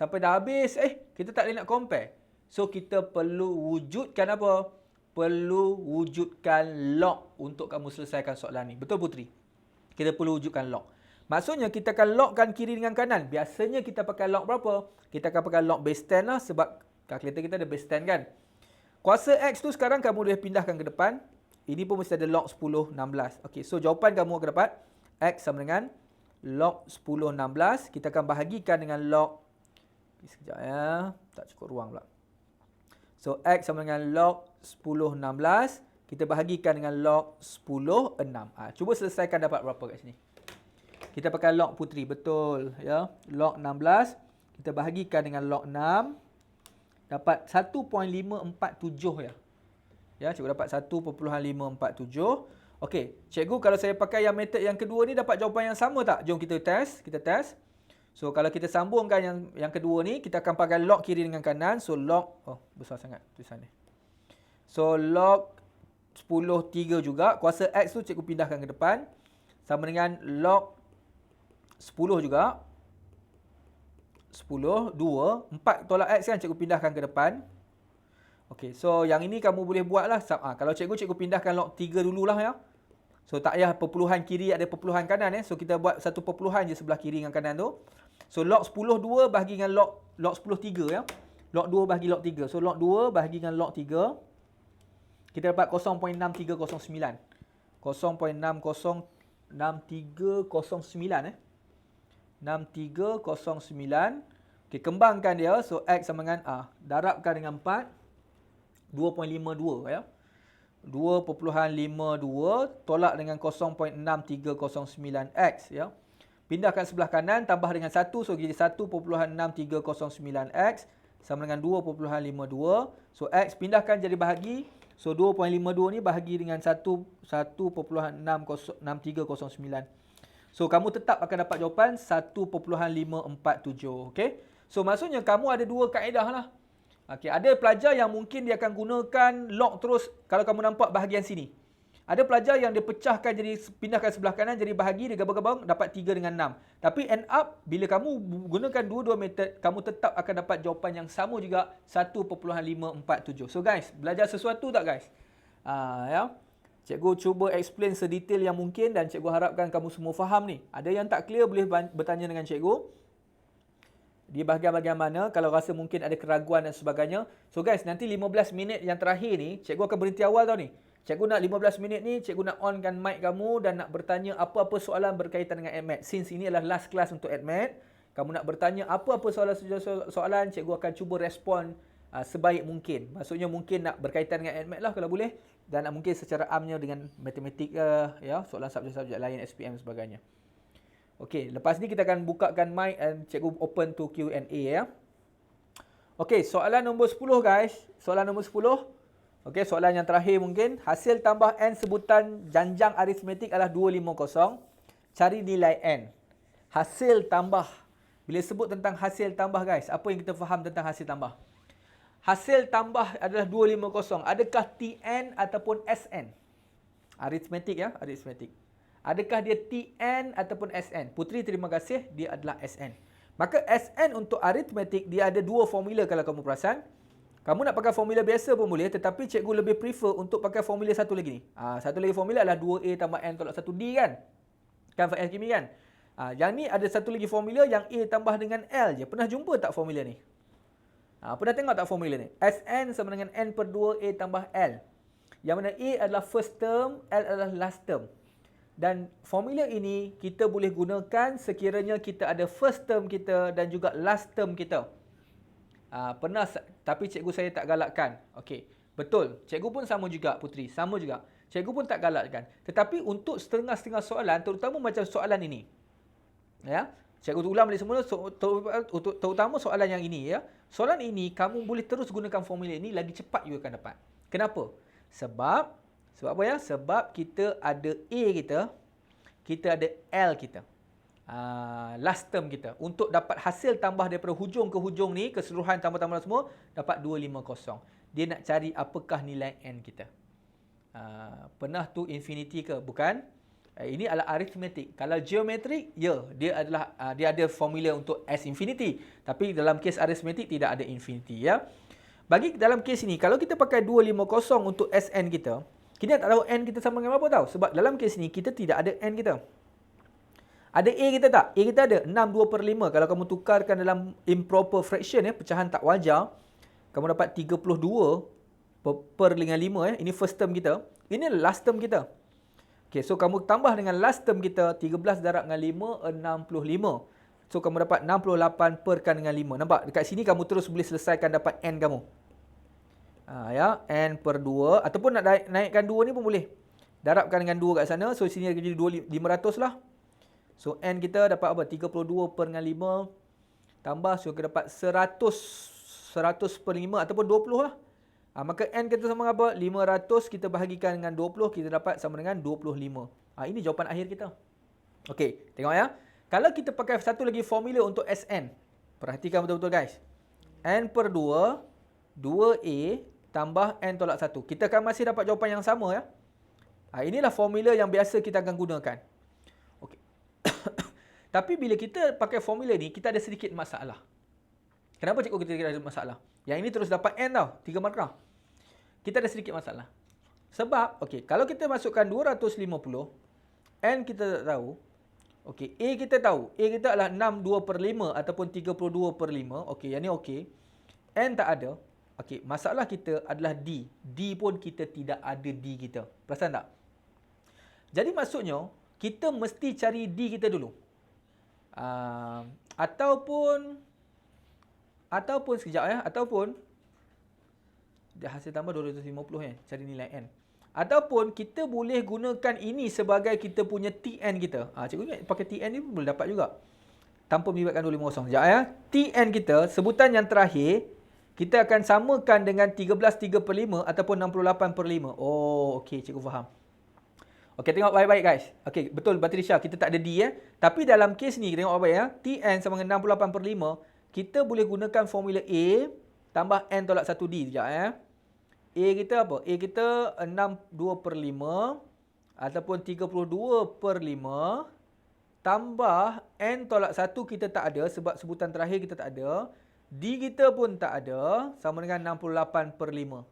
Sampai dah habis, kita tak boleh nak compare. So kita perlu wujudkan apa? Perlu wujudkan log untuk kamu selesaikan soalan ni. Betul Putri? Kita perlu wujudkan log. Maksudnya kita akan logkan kiri dengan kanan. Biasanya kita pakai log berapa? Kita akan pakai log base 10 lah sebab kalkulator kita ada base 10 kan. Kuasa X tu sekarang kamu boleh pindahkan ke depan. Ini pun mesti ada log 10, 16. Okey, so jawapan kamu akan dapat X sama dengan log 10, 16. Kita akan bahagikan dengan log. Sekejap ya. Tak cukup ruang pula. So, X sama dengan log 10, 16. Kita bahagikan dengan log 10, 6. Cuba selesaikan dapat berapa kat sini. Kita pakai log Putri. Betul. Ya. Log 16. Kita bahagikan dengan log 6. Dapat 1.547 ya. Ya, cikgu dapat 1.547. Okey, cikgu kalau saya pakai yang metod yang kedua ni dapat jawapan yang sama tak? Jom kita test. Kita test. So, kalau kita sambungkan yang kedua ni, kita akan pakai log kiri dengan kanan. So, log, besar sangat tulisan ni. So, log 10, 3 juga. Kuasa X tu cikgu pindahkan ke depan. Sama dengan log 10 juga. 10, 2. 4 tolak X kan cikgu pindahkan ke depan. Okey, so yang ini kamu boleh buat lah. Kalau cikgu pindahkan log 3 dululah ya. So, tak payah perpuluhan kiri ada perpuluhan kanan ya. So, kita buat satu perpuluhan je sebelah kiri dengan kanan tu. So, log 10, 2 bahagi dengan log 10, 3 ya. Log 2 bahagi log 3. So, log 2 bahagi dengan log 3. Kita dapat 0.6309. 0.6309 6309. Okey, kembangkan dia. So, X sama dengan darabkan dengan 4. 2.52 ya. 2.52 tolak dengan 0.6309X ya. Pindahkan sebelah kanan tambah dengan 1, so jadi 1.6309X sama dengan 2.52. So X pindahkan jadi bahagi. So 2.52 ni bahagi dengan 1.6309. So kamu tetap akan dapat jawapan 1.547. Okey. So maksudnya kamu ada dua kaedah lah. Okey, ada pelajar yang mungkin dia akan gunakan log terus kalau kamu nampak bahagian sini. Ada pelajar yang dia pecahkan jadi pindahkan sebelah kanan jadi bahagi, dia gabung-gabung dapat 3 dengan 6. Tapi end up bila kamu gunakan dua-dua metod, kamu tetap akan dapat jawapan yang sama juga 1.547. So guys, belajar sesuatu tak guys? Ya. Cikgu cuba explain sedetail yang mungkin dan cikgu harapkan kamu semua faham ni. Ada yang tak clear boleh bertanya dengan cikgu. Di bahagian-bahagian mana, kalau rasa mungkin ada keraguan dan sebagainya. So guys, nanti 15 minit yang terakhir ni, cikgu akan berhenti awal tau ni. Cikgu nak 15 minit ni, cikgu nak onkan mic kamu dan nak bertanya apa-apa soalan berkaitan dengan AdMed. Since ini adalah last class untuk AdMed, kamu nak bertanya apa-apa soalan, cikgu akan cuba respon sebaik mungkin. Maksudnya mungkin nak berkaitan dengan AdMed lah kalau boleh. Dan nak mungkin secara amnya dengan matematik ya, soalan subjek-subjek lain, SPM dan sebagainya. Okey, lepas ni kita akan bukakan mic dan cikgu open to Q&A ya. Okey, soalan nombor 10 guys. Soalan nombor 10. Okey, soalan yang terakhir mungkin. Hasil tambah N sebutan janjang aritmetik adalah 250. Cari nilai N. Hasil tambah. Bila sebut tentang hasil tambah guys, apa yang kita faham tentang hasil tambah? Hasil tambah adalah 250. Adakah Tn ataupun Sn? Aritmetik ya, aritmetik. Adakah dia Tn ataupun Sn? Putri terima kasih, dia adalah Sn. Maka Sn untuk aritmetik dia ada dua formula kalau kamu perasan. Kamu nak pakai formula biasa pun boleh, tetapi cikgu lebih prefer untuk pakai formula satu lagi ni. Satu lagi formula adalah 2A tambah N tolak 1D kan? Kan Faiz Kimi kan? Yang ni ada satu lagi formula yang A tambah dengan L je. Pernah jumpa tak formula ni? Pernah tengok tak formula ni? Sn sama dengan N per 2A tambah L. Yang mana A adalah first term, L adalah last term. Dan formula ini kita boleh gunakan sekiranya kita ada first term kita dan juga last term kita. Pernah, tapi cikgu saya tak galakkan. Okey, betul. Cikgu pun sama juga Putri, sama juga. Cikgu pun tak galakkan. Tetapi untuk setengah-setengah soalan, terutama macam soalan ini. Ya, cikgu ulang balik semula, terutama soalan yang ini ya. Soalan ini kamu boleh terus gunakan formula ini, lagi cepat you akan dapat. Kenapa? Sebab apa ya? Sebab kita ada A kita ada L kita. Last term kita. Untuk dapat hasil tambah daripada hujung ke hujung ni, keseluruhan tambah-tambah semua, dapat 250. Dia nak cari apakah nilai N kita. Pernah tu infinity ke? Bukan. Ini adalah arithmetic. Kalau geometrik, ya, dia ada formula untuk S infinity. Tapi dalam kes arithmetic tidak ada infinity ya. bagi dalam kes ini, kalau kita pakai 250 untuk SN kita, kita tak tahu N kita sama dengan berapa tahu. Sebab dalam kes ini, kita tidak ada N kita. Ada A kita tak? A kita ada 62/5. Kalau kamu tukarkan dalam improper fraction, pecahan tak wajar, kamu dapat 32 per dengan 5. Ini first term kita. Ini last term kita. Okay, so kamu tambah dengan last term kita, 13 darab dengan 5, 65. So kamu dapat 68 perkan dengan 5. Nampak? Dekat sini kamu terus boleh selesaikan dapat N kamu. Ya, N per 2. Ataupun nak naikkan 2 ni pun boleh. Darabkan dengan 2 kat sana. So sini jadi 500 lah. So N kita dapat apa? 32 per dengan 5. Tambah, so kita dapat 100 per 5 ataupun 20 lah. Maka N kita sama dengan apa? 500 kita bahagikan dengan 20. Kita dapat sama dengan 25. Ini jawapan akhir kita. Okey, tengok ya. Kalau kita pakai satu lagi formula untuk SN. Perhatikan betul-betul guys. N per 2, 2A tambah N tolak 1. Kita akan masih dapat jawapan yang sama ya. Inilah formula yang biasa kita akan gunakan. Okey. Tapi bila kita pakai formula ni, kita ada sedikit masalah. Kenapa cikgu kita ada masalah? Yang ini terus dapat N tau, 3 markah. Kita ada sedikit masalah. Sebab, okey, kalau kita masukkan 250, N kita tak tahu. Okey, A kita tahu. A kita adalah 62/5 ataupun 32/5. Okey, yang ni okey. N tak ada. Okey, masalah kita adalah D. D pun kita tidak ada D kita. Perasan tak? Jadi maksudnya, kita mesti cari D kita dulu. Ataupun sekejap ya. Ataupun, hasil tambah 250 cari nilai N. Ataupun kita boleh gunakan ini sebagai kita punya TN kita. Cikgu ingat pakai TN ni boleh dapat juga. Tanpa melibatkan 250. Sekejap ya. TN kita, sebutan yang terakhir, kita akan samakan dengan 13/3/5 ataupun 68/5. Oh, okey, cikgu faham. Okey, tengok baik-baik guys. Okey, betul Batrisha, kita tak ada D Tapi dalam kes ni, tengok baik ya. TN sama dengan 68/5, kita boleh gunakan formula A tambah N tolak 1D. Sekejap ya. A kita apa? A kita 62/5 ataupun 32/5 tambah N tolak 1 kita tak ada sebab sebutan terakhir kita tak ada. D kita pun tak ada, sama dengan 68/5.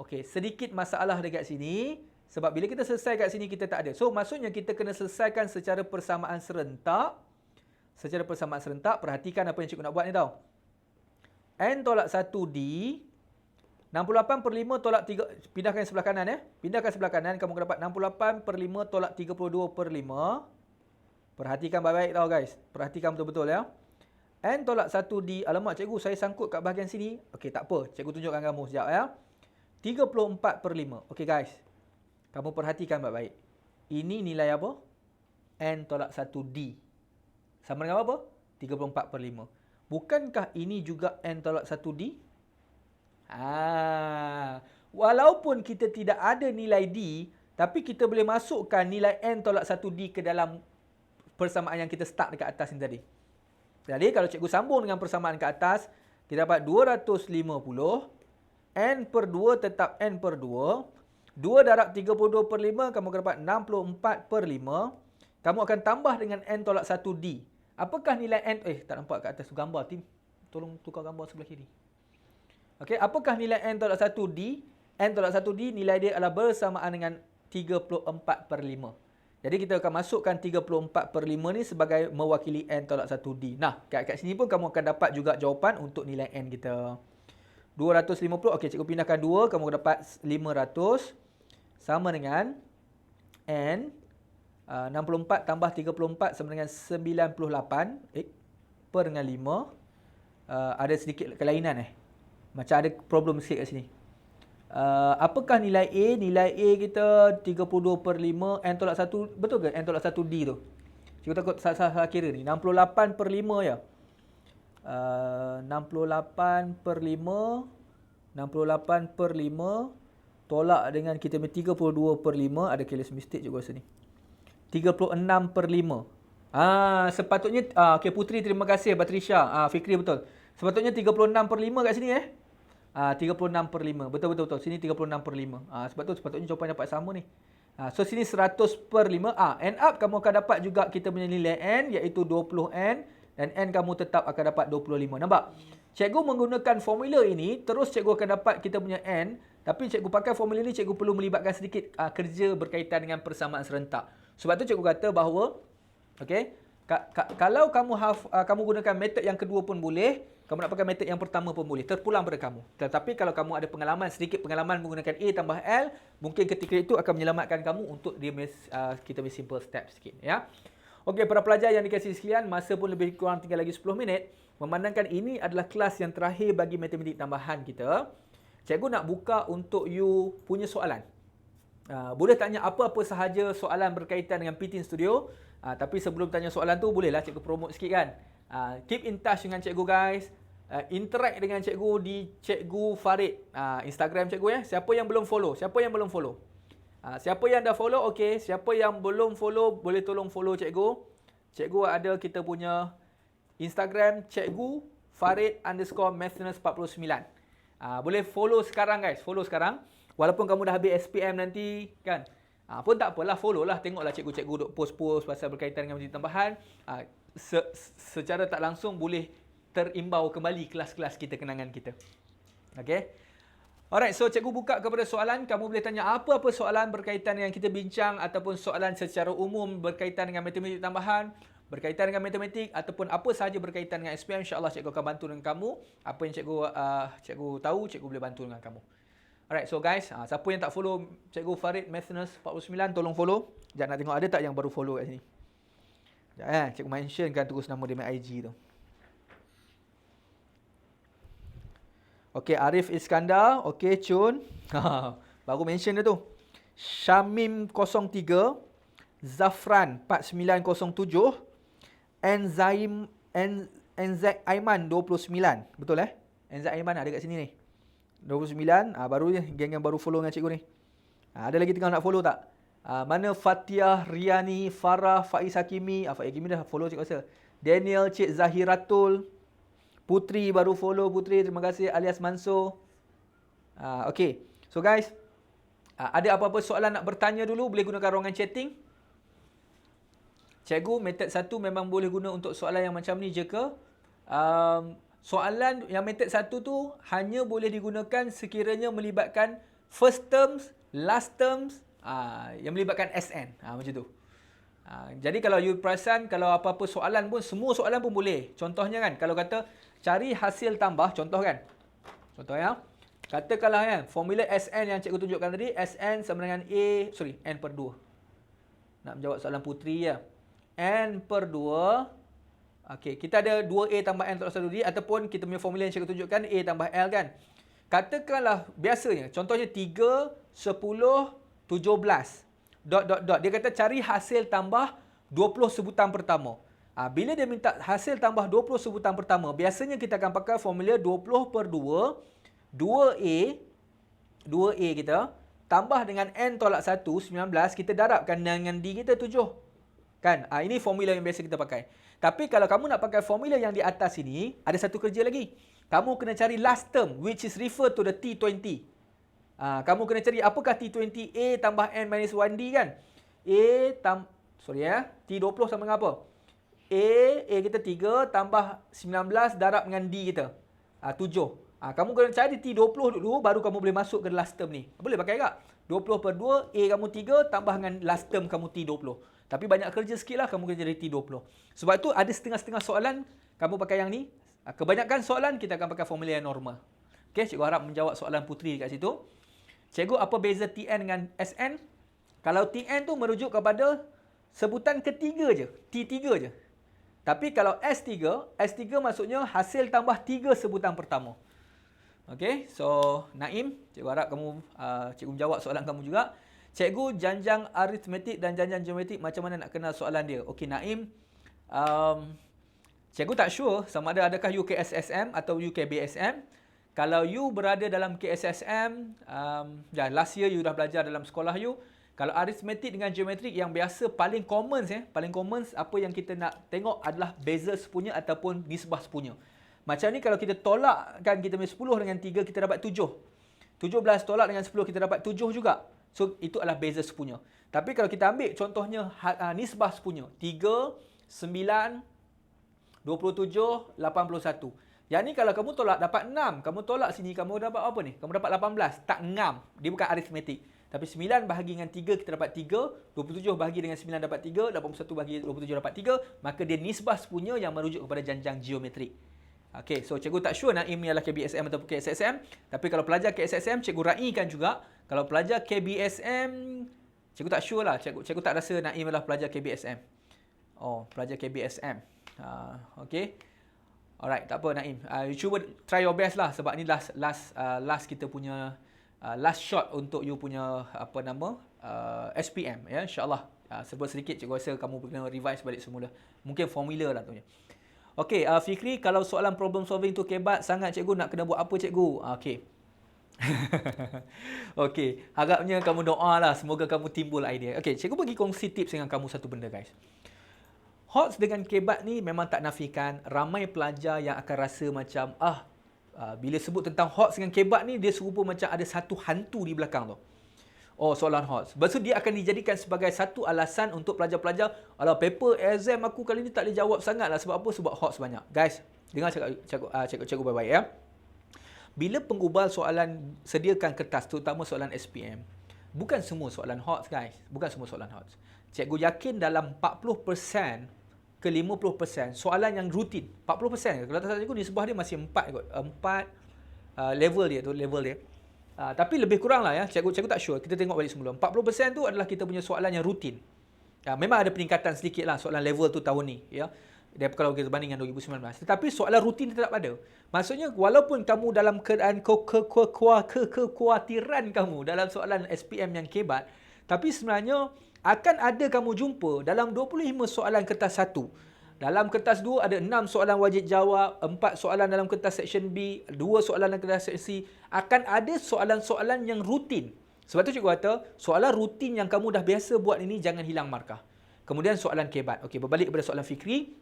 Okey, sedikit masalah dekat sini sebab bila kita selesai kat sini kita tak ada. So maksudnya kita kena selesaikan secara persamaan serentak. Secara persamaan serentak, perhatikan apa yang cikgu nak buat ni tau. N tolak 1D 68/5 tolak 3, pindahkan sebelah kanan Pindahkan sebelah kanan, kamu akan dapat 68/5 tolak 32/5. Perhatikan baik-baik tau guys. Perhatikan betul-betul ya. N tolak 1D, alamak cikgu saya sangkut kat bahagian sini. Okey, tak apa. Cikgu tunjukkan kamu sekejap ya. 34/5. Okey guys. Kamu perhatikan baik-baik. Ini nilai apa? N tolak 1D. Sama dengan apa? 34/5. Bukankah ini juga N tolak 1D? Walaupun kita tidak ada nilai D, tapi kita boleh masukkan nilai N tolak 1D ke dalam persamaan yang kita start dekat atas ni tadi. Jadi kalau cikgu sambung dengan persamaan ke atas, kita dapat 250, N per 2 tetap N per 2. 2 darab 32/5, kamu akan dapat 64/5. Kamu akan tambah dengan N tolak 1D. Apakah nilai N? Tak nampak kat atas tu gambar, tim. Tolong tukar gambar sebelah kiri. Okey, apakah nilai N tolak 1D? N tolak 1D nilai dia adalah bersamaan dengan 34/5. Jadi kita akan masukkan 34/5 ni sebagai mewakili N tolak 1D. Nah, kat sini pun kamu akan dapat juga jawapan untuk nilai N kita. 250, okey cikgu pindahkan 2, kamu akan dapat 500 sama dengan N 64 tambah 34 sama dengan 98 per dengan 5. Ada sedikit kelainan Macam ada problem sikit kat sini. Apakah nilai A? Nilai A kita 32/5, N tolak 1, betul ke N tolak 1D tu? Cikgu takut salah kira ni. 68/5 ya. 68/5 tolak dengan kita punya 32/5, ada careless mistake cikgu rasa ni. 36/5. Sepatutnya okey Putri, terima kasih Batrisha. Fikri betul. Sepatutnya 36/5 kat sini 36/5. Betul. Sini 36/5. Sebab tu sepatutnya jawapan dapat sama ni. So sini 100/5. End up kamu akan dapat juga kita punya nilai N iaitu 20N dan N kamu tetap akan dapat 25. Nampak? Cikgu menggunakan formula ini, terus cikgu akan dapat kita punya N. Tapi cikgu pakai formula ini, cikgu perlu melibatkan sedikit kerja berkaitan dengan persamaan serentak. Sebab tu cikgu kata bahawa, okay, kalau kamu gunakan metod yang kedua pun boleh, kamu nak pakai metod yang pertama pun boleh, terpulang pada kamu. Tetapi kalau kamu ada sedikit pengalaman menggunakan A tambah L, mungkin ketika itu akan menyelamatkan kamu untuk kita punya simple step sikit. Ya. Okey, para pelajar yang dikasihi sekalian, masa pun lebih kurang tinggal lagi 10 minit. Memandangkan ini adalah kelas yang terakhir bagi matematik tambahan kita, cikgu nak buka untuk you punya soalan. Boleh tanya apa-apa sahaja soalan berkaitan dengan PTin Studio. Tapi sebelum tanya soalan tu, bolehlah cikgu promote sikit kan. Keep in touch dengan cikgu guys. Interact dengan cikgu di Cikgu Farid. Instagram cikgu ya. Siapa yang belum follow? Siapa yang belum follow? Siapa yang dah follow? Okey. Siapa yang belum follow, boleh tolong follow cikgu. Cikgu ada kita punya Instagram Cikgu Farid _Mathness49. Boleh follow sekarang guys. Follow sekarang. Walaupun kamu dah habis SPM nanti kan. Pun tak apalah, follow lah. Tengoklah cikgu-cikgu duk post-post pasal berkaitan dengan matematik tambahan. Secara tak langsung boleh terimbau kembali kelas-kelas kita, kenangan kita. Okay. Alright, so cikgu buka kepada soalan. Kamu boleh tanya apa-apa soalan berkaitan dengan kita bincang ataupun soalan secara umum berkaitan dengan matematik tambahan, berkaitan dengan matematik ataupun apa sahaja berkaitan dengan SPM. InsyaAllah cikgu akan bantu dengan kamu. Apa yang cikgu tahu, cikgu boleh bantu dengan kamu. Alright, so guys, siapa yang tak follow Cikgu Farid Mathness49, tolong follow. Sekejap nak tengok ada tak yang baru follow kat sini. Sekejap cikgu mentionkan terus nama dia main IG tu. Okey, Arif Iskandar. Okey, Chun. Baru mention dia tu. Syamim 03, Zafran 4907, Enzaik Aiman 29. Betul Enzaik Aiman ada kat sini ni. 29, baru je, geng yang baru follow dengan cikgu ni. Ada lagi tengah nak follow tak? Mana Fatiah, Riani, Farah, Faiz Hakimi. Faiz Hakimi dah follow cikgu rasa. Daniel, Cik Zahiratul. Putri baru follow, Putri. Terima kasih. Alias Mansur. Okay. So guys, ada apa-apa soalan nak bertanya dulu, boleh gunakan ruangan chatting. Cikgu, metod 1 memang boleh guna untuk soalan yang macam ni je ke? Soalan yang metod 1 tu hanya boleh digunakan sekiranya melibatkan first terms, last terms, yang melibatkan SN. Macam tu. Jadi kalau you perasan, kalau apa-apa soalan pun, semua soalan pun boleh. Contohnya kan, kalau kata cari hasil tambah, contoh kan. Contoh ya. Katakanlah kan, formula SN yang cikgu tunjukkan tadi, SN sama dengan N per 2. Nak menjawab soalan Putri ya. N per 2. Okey, kita ada 2A tambah N tak 1D ataupun kita punya formula yang cikgu tunjukkan A tambah L kan. Katakanlah biasanya, contohnya 3, 10, 17. Dia kata cari hasil tambah 20 sebutan pertama. Bila dia minta hasil tambah 20 sebutan pertama, biasanya kita akan pakai formula 20 per 2, 2A kita, tambah dengan N tolak 1, 19, kita darabkan dengan D kita 7. Kan? Ini formula yang biasa kita pakai. Tapi kalau kamu nak pakai formula yang di atas ini, ada satu kerja lagi. Kamu kena cari last term, which is refer to the T20. Kamu kena cari apakah T20 A tambah N minus 1D kan? T20 sama dengan apa? A kita 3 tambah 19 darab dengan D kita. 7. Kamu kena cari T20 dulu, baru kamu boleh masuk ke last term ni. Boleh pakai tak? 20 per 2, A kamu 3 tambah dengan last term kamu T20. Tapi banyak kerja sikit lah kamu kena cari T20. Sebab itu ada setengah-setengah soalan kamu pakai yang ni. Kebanyakan soalan kita akan pakai formula yang normal. Okay, cikgu harap menjawab soalan Putri kat situ. Cikgu, apa beza TN dengan SN? Kalau TN tu merujuk kepada sebutan ketiga je, T3 je. Tapi kalau S3 maksudnya hasil tambah 3 sebutan pertama. Okey, so Naim, cikgu harap kamu cikgu menjawab soalan kamu juga. Cikgu, janjang aritmetik dan janjang geometrik macam mana nak kenal soalan dia? Okey Naim, cikgu tak sure sama ada adakah you KSSM atau you KBSM. Kalau you berada dalam KSSM, last year you dah belajar dalam sekolah you. Kalau aritmetik dengan geometrik yang biasa paling common apa yang kita nak tengok adalah beza sepunya ataupun nisbah sepunya. Macam ni kalau kita tolakkan kita punya 10 dengan 3 kita dapat 7. 17 tolak dengan 10 kita dapat 7 juga. So itu adalah beza sepunya. Tapi kalau kita ambil contohnya nisbah sepunya 3, 9, 27, 81. Yang ni kalau kamu tolak dapat 6, kamu tolak sini kamu dapat apa ni? Kamu dapat 18, tak ngam. Dia bukan aritmetik. Tapi 9 bahagi dengan 3 kita dapat 3, 27 bahagi dengan 9 dapat 3, 81 bahagi 27 dapat 3, maka dia nisbah sepunya yang merujuk kepada janjang geometrik. Okey, so cikgu tak sure Naim ni adalah KBSM ataupun KSSM, tapi kalau pelajar KSSM cikgu raikan juga. Kalau pelajar KBSM cikgu tak sure lah, cikgu tak rasa Naim adalah pelajar KBSM. Oh, pelajar KBSM. Okey. Alright, tak apa Naim. You cuba try your best lah sebab ni last kita punya last shot untuk you punya SPM ya, insya-Allah. Sebab sedikit cikgu rasa kamu kena revise balik semula. Mungkin formula lah tu. Okey, Fikri, kalau soalan problem solving tu kebat sangat cikgu, nak kena buat apa cikgu? Okey. Okey, harapnya kamu doa lah semoga kamu timbul idea. Okey, cikgu bagi kongsi tips dengan kamu satu benda guys. HOTS dengan kebat ni memang tak nafikan ramai pelajar yang akan rasa macam bila sebut tentang HOTS dengan kebat ni dia serupa macam ada satu hantu di belakang tu. Oh, soalan HOTS. Lepas tu dia akan dijadikan sebagai satu alasan untuk pelajar-pelajar, alah paper exam aku kali ni tak boleh jawab sangat lah. Sebab apa? Sebab HOTS banyak. Guys, dengar cikgu baik-baik ya. Bila pengubal soalan sediakan kertas, terutama soalan SPM, bukan semua soalan HOTS guys. Bukan semua soalan HOTS. Cikgu yakin dalam 40% ke 50% soalan yang rutin. 40%. Kalau tak salah cikgu, nisbah dia masih 4 kot. 4 level dia. Tapi lebih kurang lah ya, cikgu tak sure. Kita tengok balik semula. 40% tu adalah kita punya soalan yang rutin. Memang ada peningkatan sedikit lah soalan level tu tahun ni. Ya. Kalau kita banding dengan 2019. Tetapi soalan rutin tetap ada. Maksudnya walaupun kamu dalam keadaan kekhawatiran kamu dalam soalan SPM yang kebat, tapi sebenarnya akan ada kamu jumpa dalam 25 soalan kertas 1. Dalam kertas 2 ada 6 soalan wajib jawab, 4 soalan dalam kertas section B, 2 soalan dalam kertas section C. Akan ada soalan-soalan yang rutin. Sebab tu cikgu kata, soalan rutin yang kamu dah biasa buat ini jangan hilang markah. Kemudian soalan kebat. Okey, berbalik kepada soalan Fikri.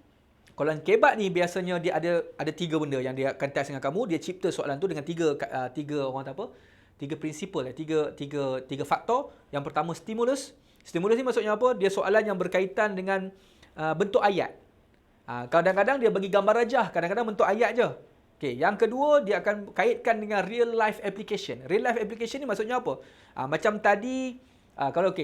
Soalan kebat ni biasanya dia ada 3 benda yang dia akan test dengan kamu. Dia cipta soalan tu dengan 3 prinsipal, 3 faktor. Yang pertama stimulus. Stimulus ni maksudnya apa? Dia soalan yang berkaitan dengan bentuk ayat. Kadang-kadang dia bagi gambar rajah, kadang-kadang bentuk ayat je. Okey, yang kedua dia akan kaitkan dengan real life application. Real life application ni maksudnya apa? Macam tadi kalau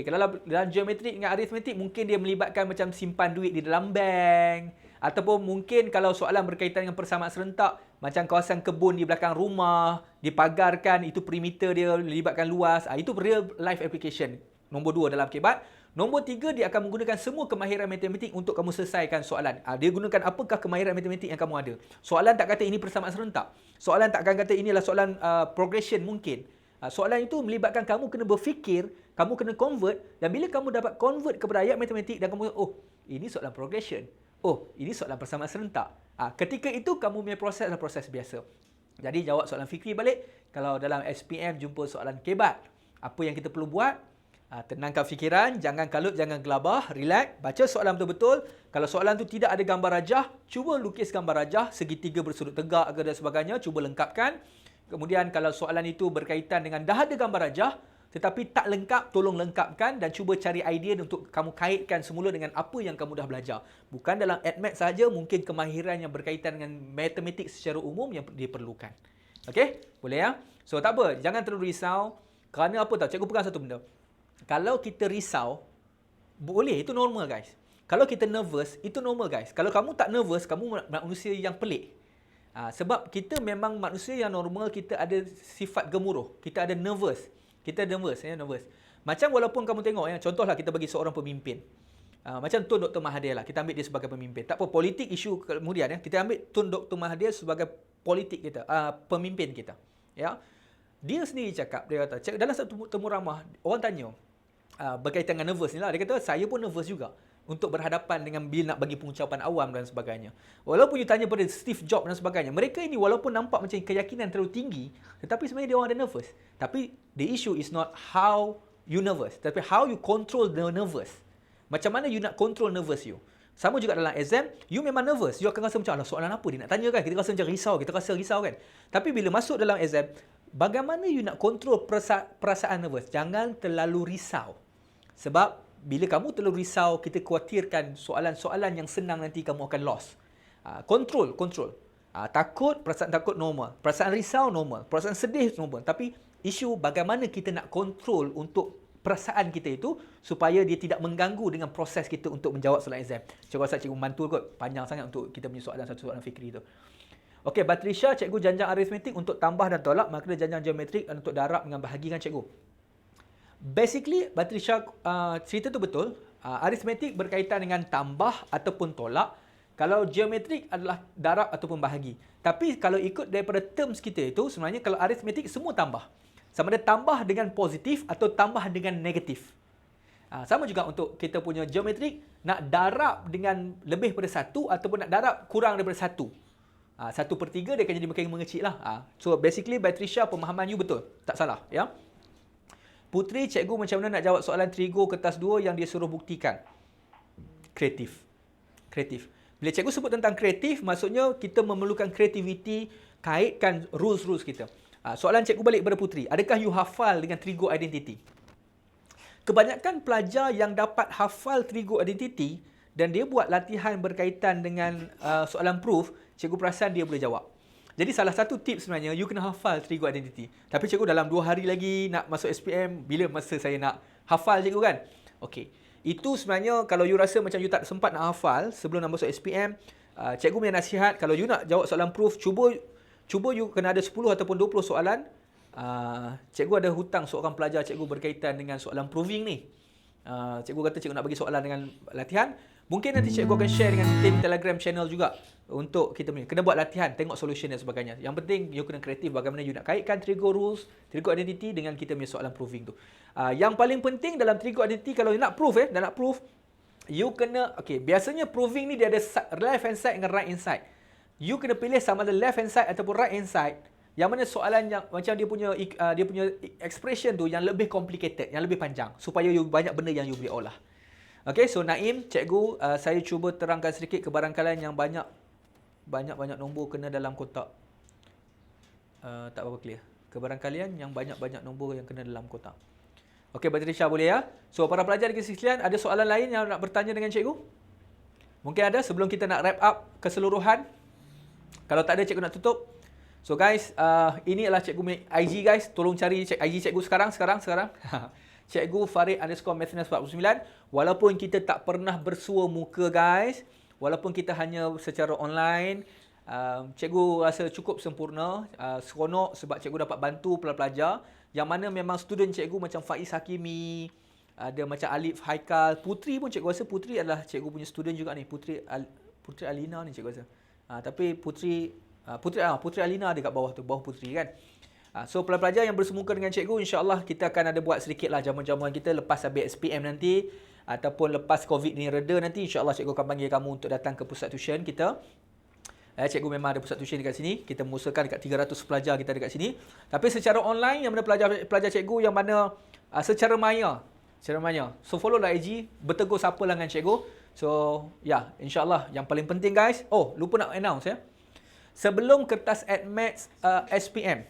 dalam geometrik dengan aritmetik mungkin dia melibatkan macam simpan duit di dalam bank, ataupun mungkin kalau soalan berkaitan dengan persamaan serentak macam kawasan kebun di belakang rumah dipagarkan, itu perimeter dia melibatkan luas. Itu real life application. Nombor 2 dalam kebat. Nombor 3, dia akan menggunakan semua kemahiran matematik untuk kamu selesaikan soalan. Dia gunakan apakah kemahiran matematik yang kamu ada. Soalan tak kata ini persamaan serentak. Soalan takkan kata inilah soalan progression mungkin. Soalan itu melibatkan kamu kena berfikir, kamu kena convert, dan bila kamu dapat convert kepada ayat matematik dan kamu, oh, ini soalan progression. Oh, ini soalan persamaan serentak. Ketika itu kamu punya proses adalah proses biasa. Jadi jawab soalan Fikri balik. Kalau dalam SPM jumpa soalan kebat, apa yang kita perlu buat? Tenangkan fikiran, jangan kalut, jangan gelabah, relax, baca soalan betul-betul. Kalau soalan tu tidak ada gambar rajah, cuba lukis gambar rajah, segitiga bersudut tegak dan sebagainya, cuba lengkapkan. Kemudian kalau soalan itu berkaitan dengan dah ada gambar rajah, tetapi tak lengkap, tolong lengkapkan dan cuba cari idea untuk kamu kaitkan semula dengan apa yang kamu dah belajar. Bukan dalam AdMath saja, mungkin kemahiran yang berkaitan dengan matematik secara umum yang diperlukan. Okey? Boleh ya? So tak apa, jangan terlalu risau. Kerana apa tahu? Cikgu pegang satu benda. Kalau kita risau, boleh, itu normal guys. Kalau kita nervous, itu normal guys. Kalau kamu tak nervous, kamu manusia yang pelik. Sebab kita memang manusia yang normal, kita ada sifat gemuruh. Kita ada nervous. Kita nervous. Macam walaupun kamu tengok, contohlah kita bagi seorang pemimpin. Macam Tun Dr. Mahathir lah, kita ambil dia sebagai pemimpin. Tak apa, politik isu kemudian, kita ambil Tun Dr. Mahathir sebagai politik kita, pemimpin kita. Ya. Dia sendiri cakap, dia kata, dalam satu temu ramah, orang tanya, berkaitan dengan nervous ni lah. Dia kata, saya pun nervous juga untuk berhadapan dengan bila nak bagi pengucapan awam dan sebagainya. Walaupun you tanya pada Steve Jobs dan sebagainya, mereka ini walaupun nampak macam keyakinan terlalu tinggi, tetapi sebenarnya dia orang ada nervous. Tapi the issue is not how you nervous, tapi how you control the nervous. Macam mana you nak control nervous you. Sama juga dalam exam, you memang nervous. You akan rasa macam, soalan apa dia nak tanya kan? Kita rasa macam risau, kita rasa risau kan? Tapi bila masuk dalam exam, bagaimana you nak control perasaan nervous? Jangan terlalu risau. Sebab bila kamu terlalu risau, kita khawatirkan soalan-soalan yang senang nanti kamu akan lost. Control. Perasaan takut normal. Perasaan risau normal. Perasaan sedih normal. Tapi isu bagaimana kita nak kontrol untuk perasaan kita itu supaya dia tidak mengganggu dengan proses kita untuk menjawab soalan exam. Cikgu rasa cikgu membantu kot. Panjang sangat untuk kita punya soalan, satu soalan fikri tu. Okey, Batrisha, cikgu janjang aritmetik untuk tambah dan tolak, maka janjang geometrik untuk darab dengan bahagi kan cikgu. Basically, Batrisha, cerita tu betul. Aritmetik berkaitan dengan tambah ataupun tolak. Kalau geometrik adalah darab ataupun bahagi. Tapi kalau ikut daripada terms kita itu, sebenarnya kalau aritmetik semua tambah. Sama ada tambah dengan positif atau tambah dengan negatif. Sama juga untuk kita punya geometrik, nak darab dengan lebih daripada satu ataupun nak darab kurang daripada satu. 1/3 dia akan jadi makin mengecil lah. So basically, Batrisha, pemahaman you betul. Tak salah. Ya. Putri, cikgu macam mana nak jawab soalan trigo kertas 2 yang dia suruh buktikan? Kreatif. Bila cikgu sebut tentang kreatif, maksudnya kita memerlukan kreativiti, kaitkan rules-rules kita. Soalan cikgu balik kepada Putri. Adakah you hafal dengan trigo identity? Kebanyakan pelajar yang dapat hafal trigo identity dan dia buat latihan berkaitan dengan soalan proof, cikgu perasan dia boleh jawab. Jadi salah satu tips sebenarnya, you kena hafal trigo identity. Tapi cikgu dalam 2 hari lagi nak masuk SPM, bila masa saya nak hafal cikgu kan? Okey. Itu sebenarnya kalau you rasa macam you tak sempat nak hafal sebelum nak masuk SPM, cikgu punya nasihat, kalau you nak jawab soalan proof, cuba you kena ada 10 ataupun 20 soalan. Cikgu ada hutang seorang pelajar cikgu berkaitan dengan soalan proving ni. Cikgu kata cikgu nak bagi soalan dengan latihan. Mungkin nanti cikgu akan share dengan tim Telegram channel juga untuk kita kena buat latihan, tengok solution dan sebagainya. Yang penting you kena kreatif bagaimana you nak kaitkan trigo rules, trigo identity dengan kita punya soalan proving tu. Yang paling penting dalam trigo identity, kalau you nak proof you kena, biasanya proving ni dia ada left hand side dengan right hand side. You kena pilih sama ada left hand side ataupun right hand side. Yang mana soalan yang macam dia punya expression tu yang lebih complicated, yang lebih panjang, supaya you banyak benda yang you boleh olah. Okay, so Naim, cikgu, saya cuba terangkan sedikit kebarangkalian yang banyak nombor kena dalam kotak. Tak berapa clear. Kebarangkalian yang banyak nombor yang kena dalam kotak. Okey, Batrisha boleh ya? So, para pelajar di sekalian, ada soalan lain yang nak bertanya dengan cikgu? Mungkin ada sebelum kita nak wrap up keseluruhan. Kalau tak ada, cikgu nak tutup. So guys, ini adalah cikgu IG guys. Tolong cari IG cikgu sekarang. Cikgu Farid_Mathnas49. Walaupun kita tak pernah bersua muka guys, walaupun kita hanya secara online, cikgu rasa cukup sempurna, seronok sebab cikgu dapat bantu pelajar yang mana memang student cikgu macam Faiz Hakimi, ada macam Alif Haikal, Putri pun cikgu rasa Putri adalah cikgu punya student juga ni, Putri Alina ni cikgu rasa. Tapi Putri Alina ada kat bawah tu, bawah Putri kan. So pelajar yang bersemuka dengan cikgu, insya-Allah kita akan ada buat sedikitlah jamuan-jamuan kita lepas habis SPM nanti ataupun lepas COVID ni reda nanti, insya-Allah cikgu akan panggil kamu untuk datang ke pusat tuition kita. Cikgu memang ada pusat tuition dekat sini. Kita mengusahakan dekat 300 pelajar kita dekat sini. Tapi secara online yang mana pelajar cikgu yang mana secara maya. So follow lah IG, bertegur sapa lah dengan cikgu. So ya, insya-Allah yang paling penting guys. Oh, lupa nak announce ya. Sebelum kertas AdMath SPM.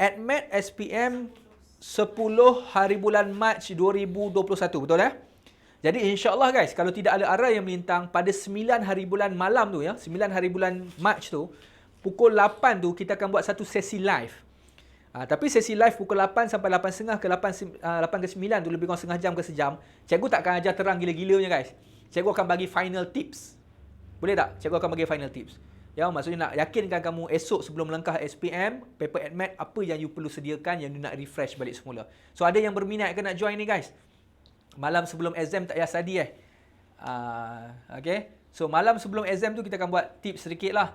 AdMath SPM 10 hari bulan Mac 2021, betul ya? Jadi insya-Allah guys, kalau tidak ada arah yang melintang, pada 9 hari bulan malam tu ya, 9 hari bulan Mac tu, pukul 8 tu kita akan buat satu sesi live. Tapi sesi live pukul 8 sampai 8.30 ke 8 ke 9 tu, lebih kurang setengah jam ke sejam. Cikgu tak akan ajar terang gila-gilanya guys. Cikgu akan bagi final tips. Boleh tak? Cikgu akan bagi final tips. Ya, maksudnya nak yakinkan kamu esok sebelum melangkah SPM, paper AdMath, apa yang you perlu sediakan yang you nak refresh balik semula. So ada yang berminat ke nak join ni guys? Malam sebelum exam tak payah study okay. So malam sebelum exam tu kita akan buat tips sedikit lah.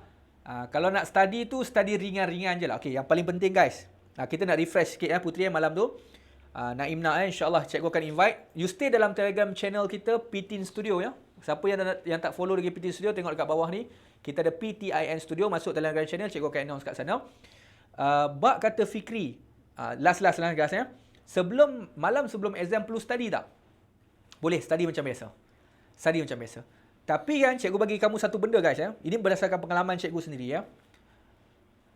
Kalau nak study tu, study ringan-ringan je lah. Okay, yang paling penting guys, kita nak refresh sikit Putri malam tu. Naim nak insyaAllah cikgu akan invite. You stay dalam Telegram channel kita, PTIN Studio ya. Siapa yang tak follow lagi PTIN Studio, tengok dekat bawah ni. Kita ada PTIN Studio, masuk Telegram channel, cikgu akan announce kat sana. Bak kata Fikri, last lah guys ya. Malam sebelum exam perlu study tak? Boleh, study macam biasa. Tapi kan cikgu bagi kamu satu benda guys ya. Ini berdasarkan pengalaman cikgu sendiri ya.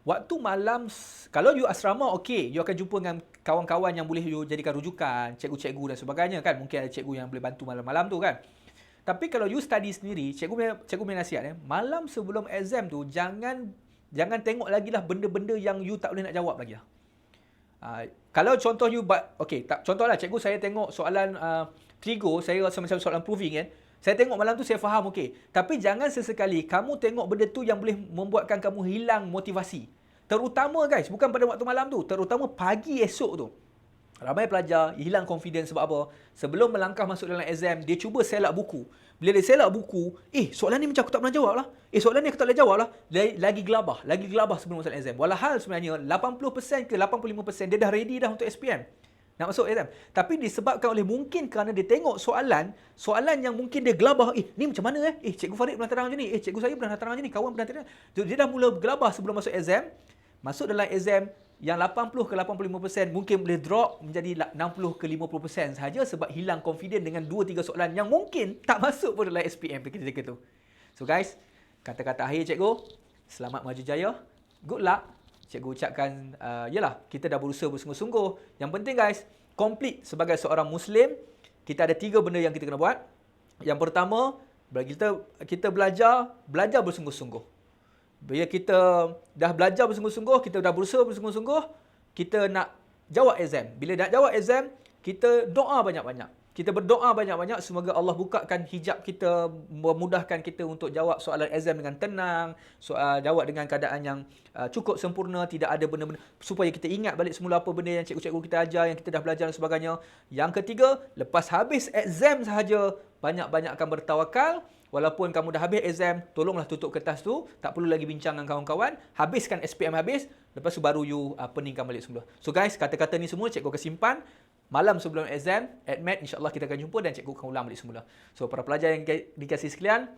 Waktu malam, kalau you asrama okey, you akan jumpa dengan kawan-kawan yang boleh you jadikan rujukan, cikgu-cikgu dan sebagainya kan. Mungkin ada cikgu yang boleh bantu malam-malam tu kan. Tapi kalau you study sendiri, cikgu punya nasihat malam sebelum exam tu jangan tengok lagi lah benda-benda yang you tak boleh nak jawab lagi lah. Kalau contoh you, contohlah cikgu saya tengok soalan Trigo, saya rasa macam soalan proving kan. Saya tengok malam tu saya faham Tapi jangan sesekali kamu tengok benda tu yang boleh membuatkan kamu hilang motivasi. Terutama guys, bukan pada waktu malam tu, terutama pagi esok tu. Ramai pelajar hilang confidence sebab apa? Sebelum melangkah masuk dalam exam, dia cuba selak buku. Bila dia selak buku, soalan ni macam aku tak pernah jawab lah. Soalan ni aku tak boleh jawab lah. Lagi gelabah sebelum masuk exam. Walhal sebenarnya 80% ke 85% dia dah ready dah untuk SPM. Nak masuk exam. Tapi disebabkan oleh mungkin kerana dia tengok soalan yang mungkin dia gelabah. Ni macam mana Cikgu Farid pernah terang macam ni. Cikgu saya pernah terang macam ni. Kawan pernah terang. Dia dah mula gelabah sebelum masuk exam. Masuk dalam exam yang 80 ke 85% mungkin boleh drop menjadi 60 ke 50% sahaja sebab hilang confident dengan 2-3 soalan yang mungkin tak masuk pun dalam SPM ketika tu. So guys, kata-kata akhir cikgu, selamat maju jaya. Good luck. Cikgu ucapkan, kita dah berusaha bersungguh-sungguh. Yang penting guys, complete sebagai seorang Muslim, kita ada 3 benda yang kita kena buat. Yang pertama, kita belajar bersungguh-sungguh. Bila kita dah belajar bersungguh-sungguh, kita dah berusaha bersungguh-sungguh, kita nak jawab exam. Bila nak jawab exam, kita doa banyak-banyak. Kita berdoa banyak-banyak, semoga Allah bukakan hijab kita, memudahkan kita untuk jawab soalan exam dengan tenang, jawab dengan keadaan yang cukup sempurna, tidak ada benda-benda, supaya kita ingat balik semula apa benda yang cikgu-cikgu kita ajar, yang kita dah belajar dan sebagainya. Yang ketiga, lepas habis exam sahaja, banyak-banyak akan bertawakal. Walaupun kamu dah habis exam, tolonglah tutup kertas tu, tak perlu lagi bincang dengan kawan-kawan, habiskan SPM habis, lepas tu baru you peningkan balik semula. So guys, kata-kata ni semua cikgu akan simpan. Malam sebelum exam, admit, insyaAllah kita akan jumpa dan cikgu akan ulang balik semula. So, para pelajar yang dikasih sekalian,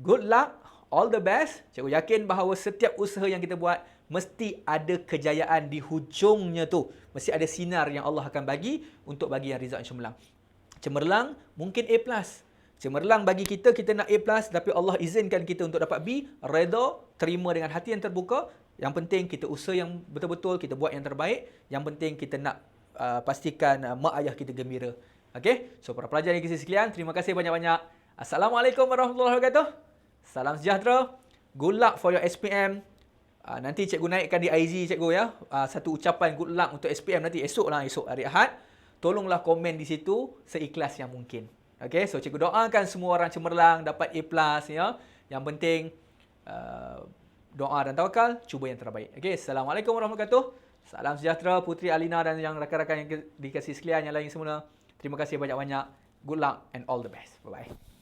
good luck, all the best. Cikgu yakin bahawa setiap usaha yang kita buat, mesti ada kejayaan di hujungnya tu. Mesti ada sinar yang Allah akan bagi untuk bagi yang result cemerlang. Cemerlang, mungkin A+. Cemerlang bagi kita nak A+, tapi Allah izinkan kita untuk dapat B, redha, terima dengan hati yang terbuka. Yang penting kita usaha yang betul-betul, kita buat yang terbaik. Yang penting kita nak pastikan mak ayah kita gembira. Okey? So, para pelajar yang dikasihi sekalian, terima kasih banyak-banyak. Assalamualaikum warahmatullahi wabarakatuh. Salam sejahtera. Good luck for your SPM. Nanti cikgu naikkan di IG cikgu ya. Satu ucapan good luck untuk SPM nanti esok hari Ahad. Tolonglah komen di situ seikhlas yang mungkin. Okey? So, cikgu doakan semua orang cemerlang dapat A+ ya. Yang penting doa dan tawakal, cuba yang terbaik. Okey? Assalamualaikum warahmatullahi wabarakatuh. Salam sejahtera Putri Alina dan yang rakan-rakan yang dikasihi sekalian yang lain semua. Terima kasih banyak-banyak. Good luck and all the best. Bye-bye.